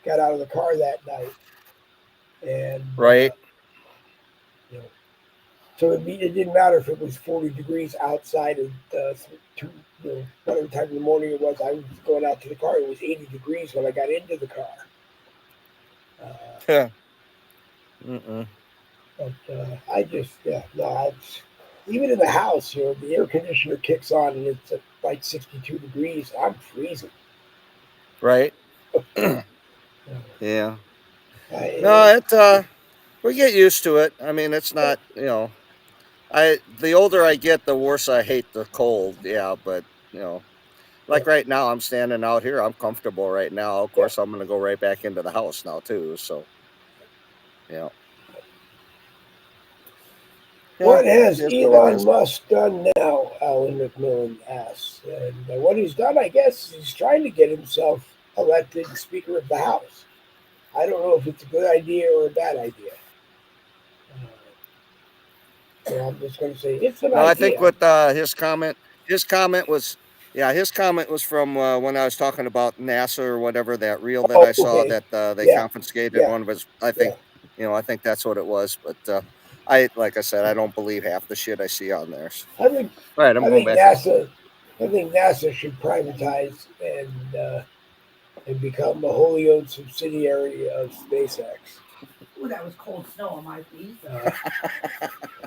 got out of the car that night, and Right. So it didn't matter if it was 40 degrees outside of whatever time of the morning it was. I was going out to the car. It was 80 degrees when I got into the car. Yeah. But I just, even in the house, the air conditioner kicks on and it's at like 62 degrees. I'm freezing. Right. Yeah. I, No, we get used to it. I mean, it's not, the older I get, the worse I hate the cold. Yeah, but like right now, I'm standing out here. I'm comfortable right now. Of course, I'm going to go right back into the house now too. So, yeah. what has It is what it Elon is. Musk done now? Alan McMillan asks. And what he's done, I guess, he's trying to get himself elected Speaker of the House. I don't know if it's a good idea or a bad idea. So I'm just going to say it's an No, I think idea. with his comment was, his comment was from when I was talking about NASA or whatever, that reel that Oh, I saw okay. that they Yeah. confiscated Yeah. one of his. I Yeah. think that's what it was. But like I said, I don't believe half the shit I see on there. So. I think All right, I'm I going think back in. NASA should privatize and become a wholly owned subsidiary of SpaceX. Ooh, that was cold snow on my feet.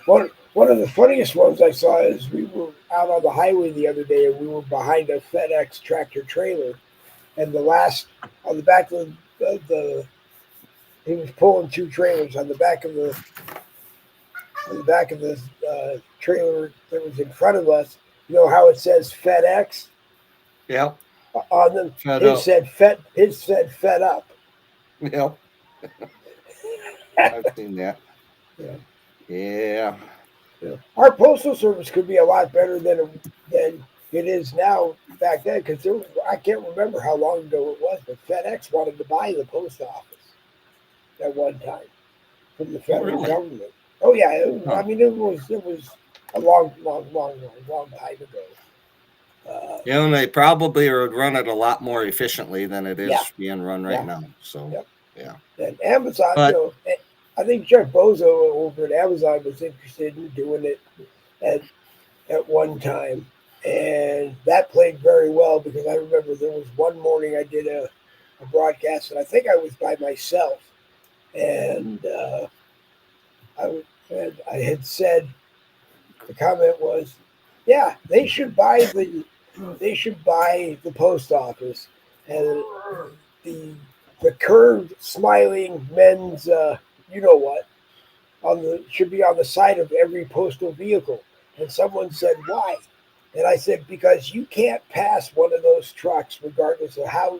One of the funniest ones I saw is we were out on the highway the other day and we were behind a FedEx tractor trailer, and on the back of the he was pulling two trailers on the back of the trailer that was in front of us. You know how it says FedEx Yeah. on them? His said Fed up. Yep. I've seen that. Yeah. Yeah. Our postal service could be a lot better than it is now back then, because I can't remember how long ago it was, but FedEx wanted to buy the post office at one time from the federal government. Oh yeah, I mean it was a long time ago. And they probably would run it a lot more efficiently than it is being run right now. So, yeah. And Amazon, But, I think Jeff Bezos over at Amazon was interested in doing it at one time, and that played very well because I remember there was one morning I did a broadcast, and I think I was by myself, and I had said the comment was, yeah, they should buy the post office, and the curved smiling men's you know what should be on the side of every postal vehicle. And someone said, why? And I said, because you can't pass one of those trucks regardless of how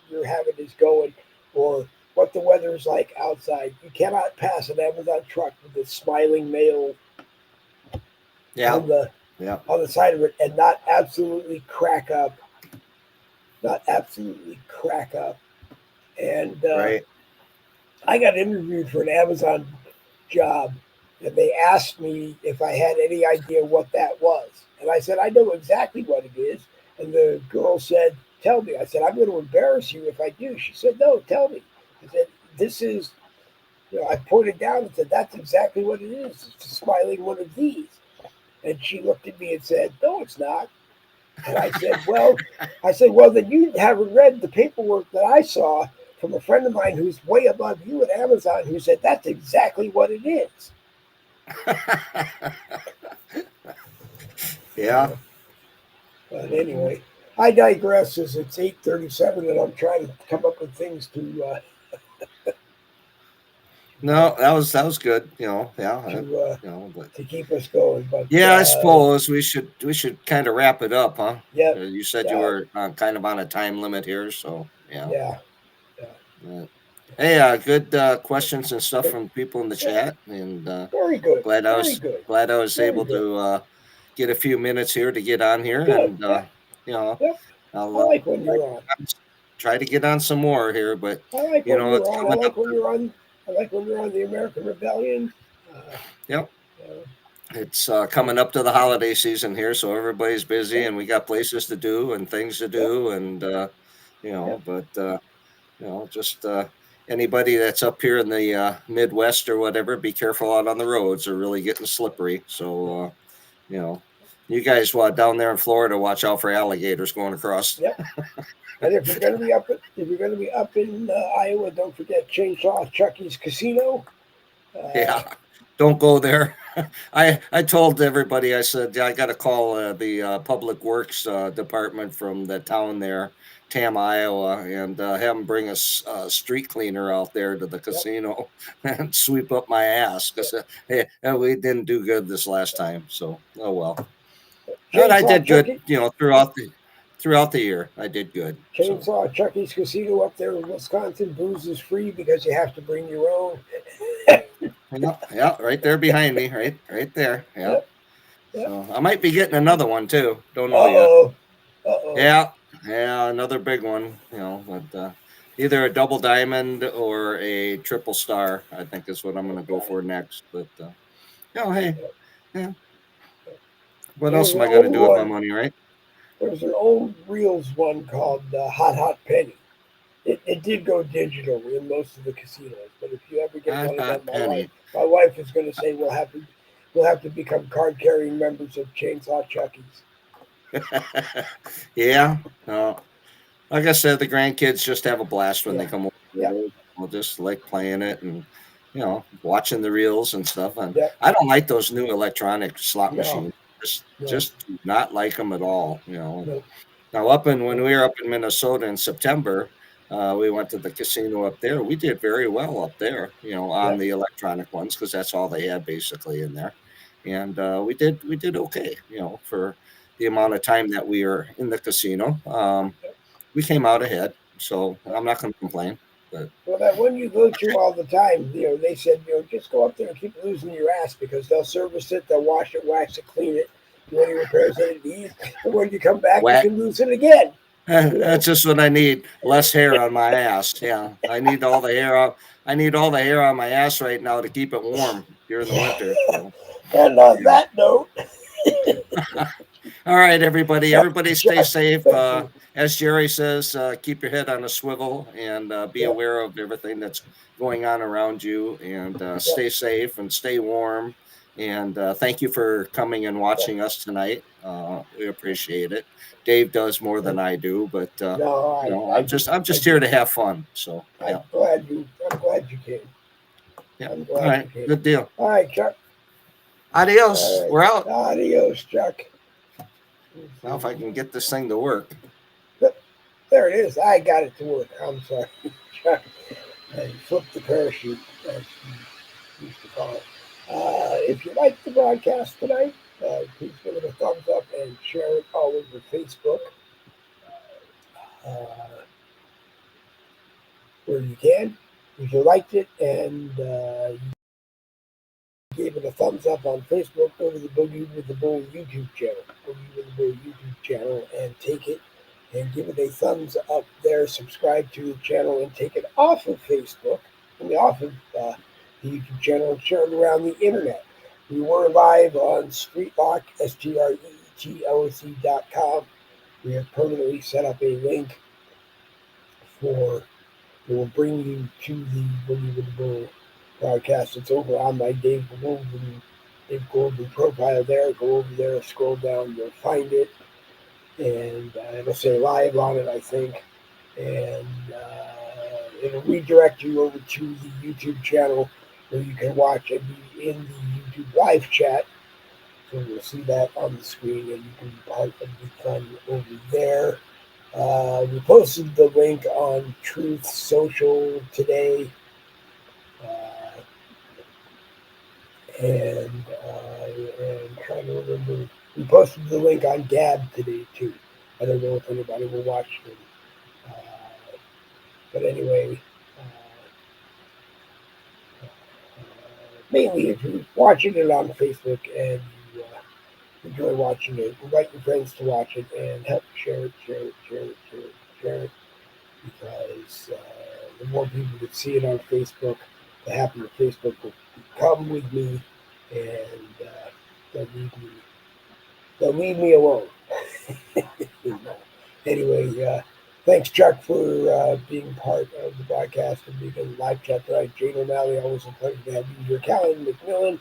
your habit is going or what the weather is like outside. You cannot pass an Amazon truck with a smiling male on the side of it and not absolutely crack up. not absolutely crack up. And Right. I got interviewed for an Amazon job, and they asked me if I had any idea what that was. And I said, I know exactly what it is. And the girl said, tell me. I said, I'm going to embarrass you if I do. She said, no, tell me. I said, this is, I pointed down and said, that's exactly what it is. It's a smiling one of these. And she looked at me and said, no, it's not. And I said, well, then you haven't read the paperwork that I saw from a friend of mine who's way above you at Amazon who said that's exactly what it is. Yeah. But anyway, I digress as it's 8:37 and I'm trying to come up with things No, that was good. to, But to keep us going. But yeah, I suppose we should kind of wrap it up, huh? yeah, You said you yeah, were kind of on a time limit here, so yeah. yeah, Uh, Hey, good questions and stuff from people in the yeah. chat, and Very good, glad I very was good, glad I was very able good. to get a few minutes here to get on here, Good. and Yeah, you know, yep. I I'll like when try, you're on. try to get on some more here, but I like when it's you're on. I coming like up. when you're on. I like when you're on the American Rebellion. Yep, Uh, it's coming up to the holiday season here, so everybody's busy, yeah, and we got places to do and things to yeah, do, and yeah, but just anybody that's up here in the Midwest or whatever, be careful out on the roads. They're really getting slippery. So, you know, you guys down there in Florida, watch out for alligators going across. yeah. And if you're going to be up in Iowa, don't forget Chainsaw Chucky's Casino. Yeah, don't go there. I told everybody, I said, yeah, I got to call the public works department from the town there, Tam, Iowa, and have them bring a street cleaner out there to the Yep. casino and sweep up my ass because we didn't do good this last time. So, oh well. And I Chainsaw did good, Chucky, throughout the year. I did good. So, Chainsaw Chucky's Casino up there in Wisconsin. Booze is free because you have to bring your own. yeah, right there behind me, right there. Yeah. Yep, yep. So I might be getting another one too. Don't Uh know yet. oh, uh oh. Yeah, yeah, another big one. But either a double diamond or a triple star. I think is what I'm going to go Okay. for next. But hey, Yep. yeah. What There was else am an I going to old do with my one. money? Right? There was an old Reels one called Hot Hot Penny. It did go digital in most of the casinos, but if you ever get Hot one of them, hot penny. my wife is going to say we'll have to become card carrying members of Chainsaw Chucky's. Yeah. Like I said, the grandkids just have a blast when they Yeah, come yeah, over. We'll just like playing it and watching the reels and stuff. And yeah. I don't like those new electronic slot No, machines. Just no, just do not like them at all. no, Now when no. we were up in Minnesota in September, we went to the casino up there. We did very well up there, on Yeah, the electronic ones because that's all they had basically in there, and we did okay, for the amount of time that we were in the casino. We came out ahead, so yeah. I'm not going to complain. But Well, that one you go to all the time, they said, just go up there and keep losing your ass because they'll service it, they'll wash it, wax it, clean it, do any repairs that it needs. And when you come back, you whack. can lose it again. That's just what I need. Less hair on my ass. Yeah, I need all the hair on. I need all the hair on my ass right now to keep it warm during the winter. So, And on that note, all right, everybody. yep, Everybody, stay Chuck, safe. thank you. As Jerry says, keep your head on a swivel and be Yep, aware of everything that's going on around you. And yep, stay safe and stay warm. And thank you for coming and yep. watching us tonight. We appreciate it. Dave does more than I do, but No, I I'm do. just I'm I just do. here to have fun. So yeah, I'm glad you came. yeah. I'm All glad you right, came. good deal. All right, Chuck. Adios. All right. We're out. Adios, Chuck. Now, if I can get this thing to work. There it is. I got it to work. I'm sorry, Chuck. I flipped the parachute, as we used to call it. If you liked the broadcast tonight, please give it a thumbs up and share it all over Facebook uh, where you can. If you liked it and you gave it a thumbs up on Facebook, go to the Boogie with the Bull YouTube channel. Boogie with the Bull YouTube channel and take it and give it a thumbs up there. Subscribe to the channel and take it off of Facebook and off of the YouTube channel and share it around the internet. We were live on Streetlock, STREETLOC.com. We have permanently set up a link for that will bring you to the Boogie with the Bull broadcast. It's over on my Dave Golden profile there. Go over there, scroll down, you'll find it. And it'll say live on it, I think. And it'll redirect you over to the YouTube channel where you can watch and be in the YouTube live chat. So you'll see that on the screen and you can be part of the fun over there. We posted the link on Truth Social today. And trying to remember, we posted the link on Gab today too. I don't know if anybody will watch them. But anyway, mainly if you're watching it on Facebook and you enjoy watching it, invite your friends to watch it and help share it. Because the more people that see it on Facebook, the happier Facebook will become with me, and they'll leave me alone. Anyway, thanks, Chuck, for being part of the broadcast and being in the live chat tonight. Jane O'Malley, always a pleasure to have you here. Callan McMillan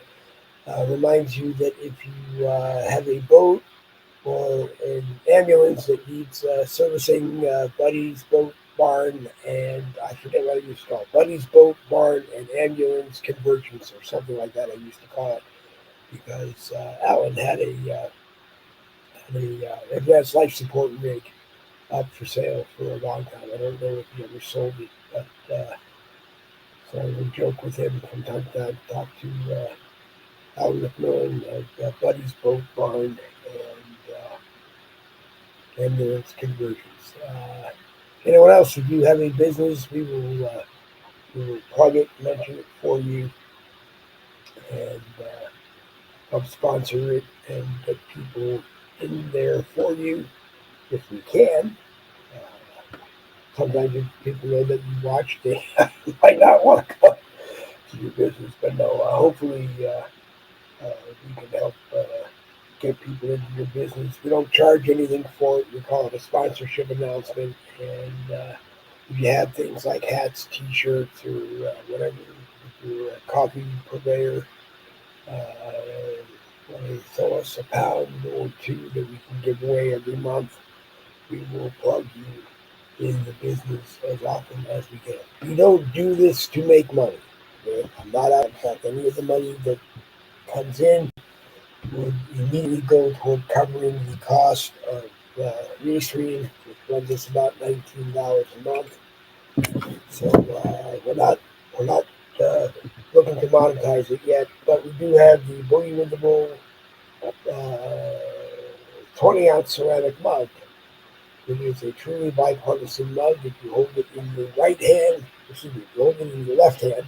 reminds you that if you have a boat or an ambulance that needs servicing, Buddy's Boat Barn, and I forget what I used to call it, Buddy's Boat Barn and Ambulance Convergence or something like that I used to call it, because Alan had a advanced life support rig up for sale for a long time. I don't know if he ever sold it, but so I would joke with him from time to time, talk to Alan McMillan of Buddy's Boat Barn and ambulance conversions. Anyone else, if you have a business, we will plug it, mention it for you, and help sponsor it and get people in there for you if we can. Sometimes if people know that you watch, they might not want to come to your business, but no, hopefully we can help get people into your business. We don't charge anything for it. We call it a sponsorship announcement. And if you have things like hats, t-shirts, or whatever, if you're a coffee purveyor, want to throw us a pound or two that we can give away every month, we will plug you in the business as often as we can. We don't do this to make money. Okay? I'm not out. In fact, any of the money that comes in would immediately go toward covering the cost of Restream, which runs us about $19 a month. So we're not looking to monetize it yet, but we do have the Boogie with the Bull 20-ounce ceramic mug. It is a truly bipartisan mug. If you hold it in your right hand, if you hold it in your left hand,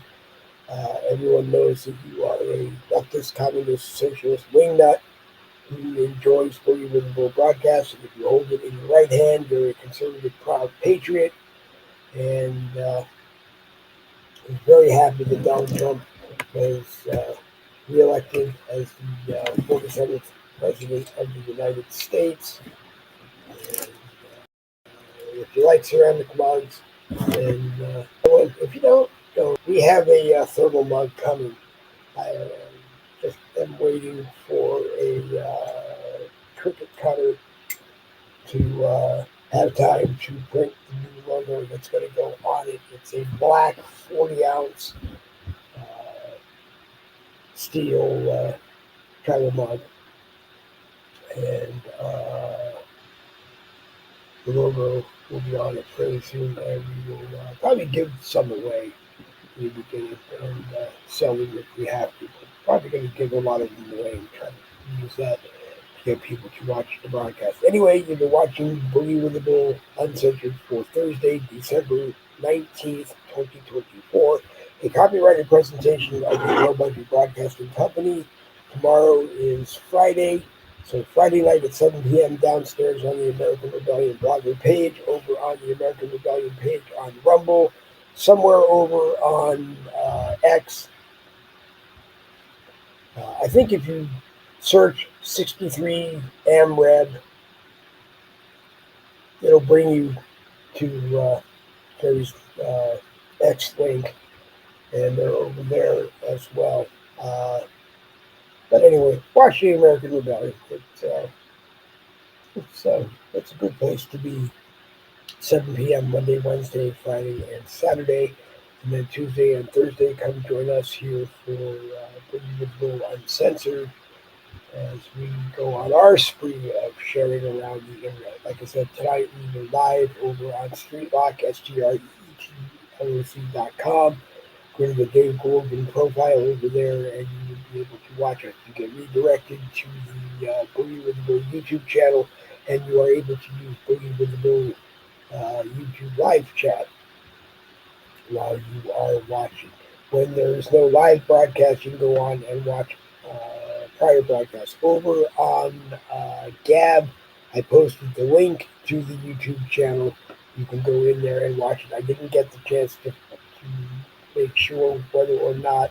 everyone knows that you are a leftist, communist, socialist wingnut who enjoys Boogie with the Bull broadcast. And if you hold it in your right hand, you're a conservative, proud patriot. And I'm very happy that Donald Trump was reelected as the 47th President of the United States. And, if you like ceramic mugs, and if you don't, we have a thermal mug coming. I just am waiting for a cricket cutter to have time to print the new logo that's going to go on it. It's a black 40-ounce steel travel mug, and the logo will be on it very soon, and we will probably give some away. We will get it and sell them if we have to. Probably going to give a lot of them away and try to use that to get people to watch the broadcast. Anyway, you've been watching Boogie with the Bull Uncensored for Thursday, December 19th, 2024. A copyrighted presentation of the Low Budget Broadcasting Company. Tomorrow is Friday, So Friday night at 7 p.m. downstairs on the American Rebellion Broadway page, over on the American Rebellion page on Rumble, somewhere over on X. I think if you search 63 AMREB, it'll bring you to Terry's X link, and they're over there as well. But anyway, watch the American Rebellion. It's a good place to be. 7 p.m. Monday, Wednesday, Friday, and Saturday. And then Tuesday and Thursday, come join us here for Boogie with Bull Uncensored as we go on our spree of sharing around the internet. Like I said, tonight we were live over on Streetlock, STREETLOC.com. Go to the Dave Golden profile over there, and you will be able to watch us. You get redirected to the Boogie with the Bull YouTube channel, and you are able to use Boogie with the Bull YouTube live chat while you are watching. When there's no live broadcast, you can go on and watch prior broadcasts. Over on Gab, I posted the link to the YouTube channel. You can go in there and watch it. I didn't get the chance to make sure whether or not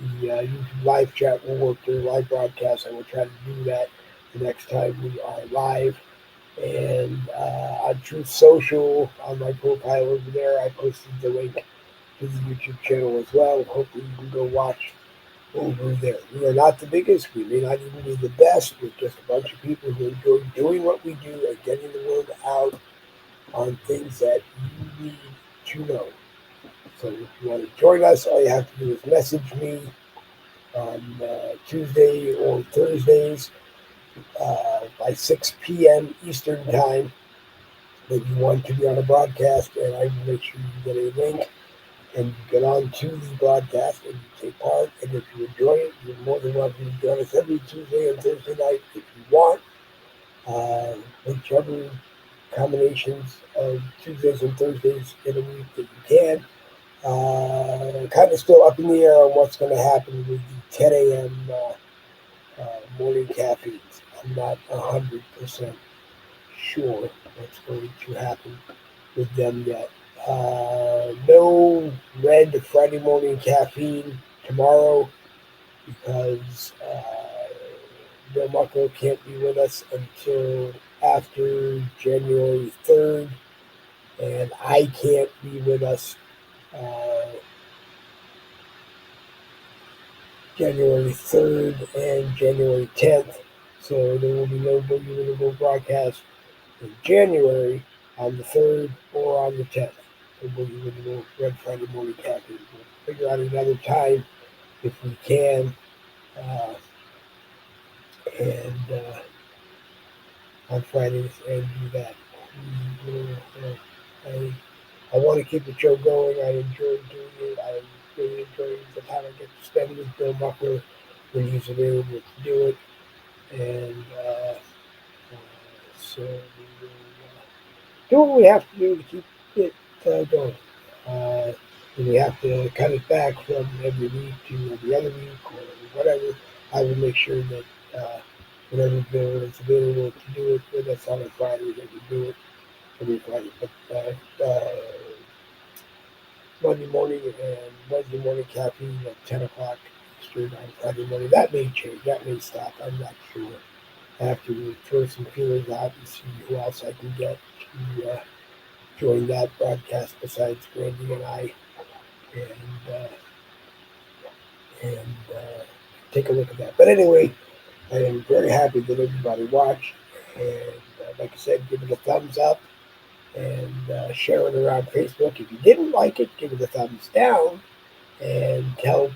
the YouTube live chat will work during live broadcast. I will try to do that the next time we are live. And on Truth Social, on my profile over there, I posted the link to the YouTube channel as well. Hopefully you can go watch over there. We are not the biggest. We may not even be the best. We're just a bunch of people who enjoy doing what we do and getting the word out on things that you need to know. So if you want to join us, all you have to do is message me on Tuesday or Thursdays by 6 p.m. Eastern Time that you want to be on a broadcast, and I will make sure you get a link and you get on to the broadcast and you take part. And if you enjoy it, you're more than welcome to join us every Tuesday and Thursday night if you want. Whichever combinations of Tuesdays and Thursdays in a week that you can. Kind of still up in the air on what's going to happen with the 10 a.m. Morning caffeines. I'm not 100% sure what's going to happen with them yet. No red Friday morning caffeine tomorrow because Bill Muckle can't be with us until after January 3rd, and I can't be with us January 3rd and January 10th. So there will be no Boogie with the Bull broadcast in January on the 3rd or on the 10th. So Boogie with the Bull Red Friday morning caffeine. We'll figure out another time if we can. And on Fridays and do that. I want to keep the show going. I enjoy doing it. I really enjoy the time I get to spend with Bill Muckler when he's available to do it. And so we will do what we have to do to keep it going. If we have to cut it back from every week to every other week or whatever, I will make sure that whenever Bill is available to do it with us on a Friday, that we do it every Friday. But Monday morning and Wednesday morning caffeine at 10 o'clock Eastern on Friday morning. That may change. That may stop. I'm not sure. I have to throw some feelers out and see who else I can get to join that broadcast besides Brandy and I, and take a look at that. But anyway, I am very happy that everybody watched, and like I said, give it a thumbs up and share it around Facebook. If you didn't like it, give it a thumbs down and tell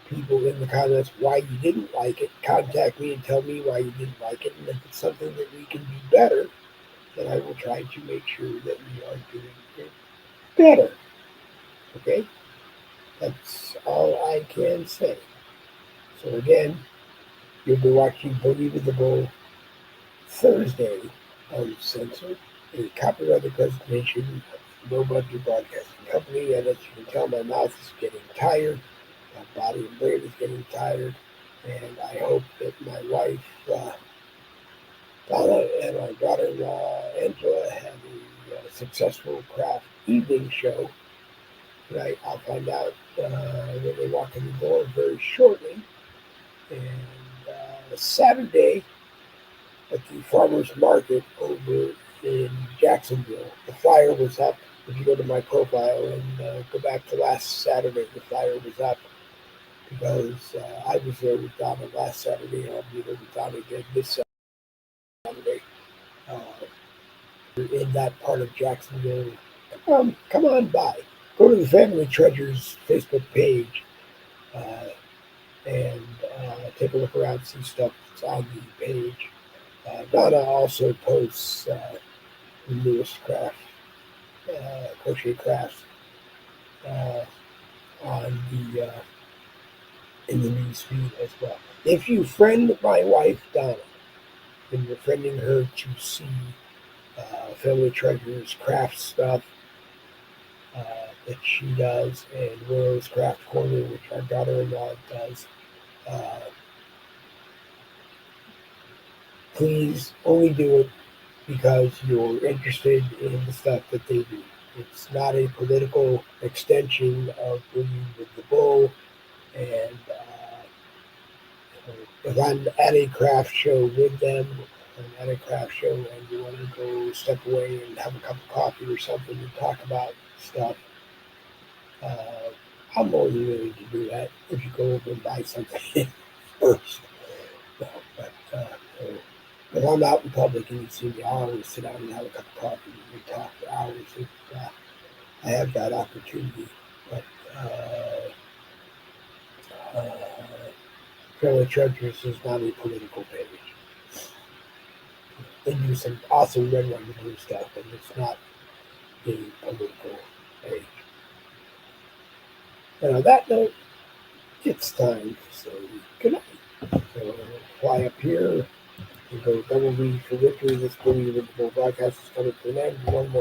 people in the comments why you didn't like it. Contact me and tell me why you didn't like it, and if it's something that we can do better, then I will try to make sure that we are doing it better. Okay? That's all I can say. So again, you'll be watching Boogie with the Bull Thursday Uncensored, a copyrighted presentation of No Budget Broadcasting Company. And as you can tell, my mouth is getting tired, my body and brain is getting tired, and I hope that my wife Donna and my daughter-in-law Angela had a successful craft evening show tonight. I'll find out when they walk in the door very shortly. And Saturday at the farmers market over in Jacksonville, the flyer was up. If you go to my profile and go back to last Saturday, the flyer was up because I was there with Donna last Saturday, and I'll be there with Donna again this Saturday. Uh, in that part of Jacksonville, come on by. Go to the Family Treasures Facebook page and take a look around, see stuff that's on the page. Donna also posts the newest crochet crafts uh, on the in the news feed as well. If you friend my wife Donna, then you're friending her to see Family Treasures craft stuff that she does, and Willow's Craft Corner, which our daughter-in-law does. Please only do it because you're interested in the stuff that they do. It's not a political extension of Boogie with the Bull. And if I'm at a craft show with them, I'm at a craft show and you want to go step away and have a cup of coffee or something and talk about stuff, I'm more than willing to do that if you go over and buy something first. No, but if I'm out in public and you see me, I'll always sit down and have a cup of coffee and talk for hours if I have that opportunity. But Family Treasures is not a political page. They do some awesome red, white, and blue stuff, and it's not a political page. And on that note, it's time to say goodnight. So we'll fly up here and go double read for victory. This Boogie with the Bull broadcast is coming to an end. One more.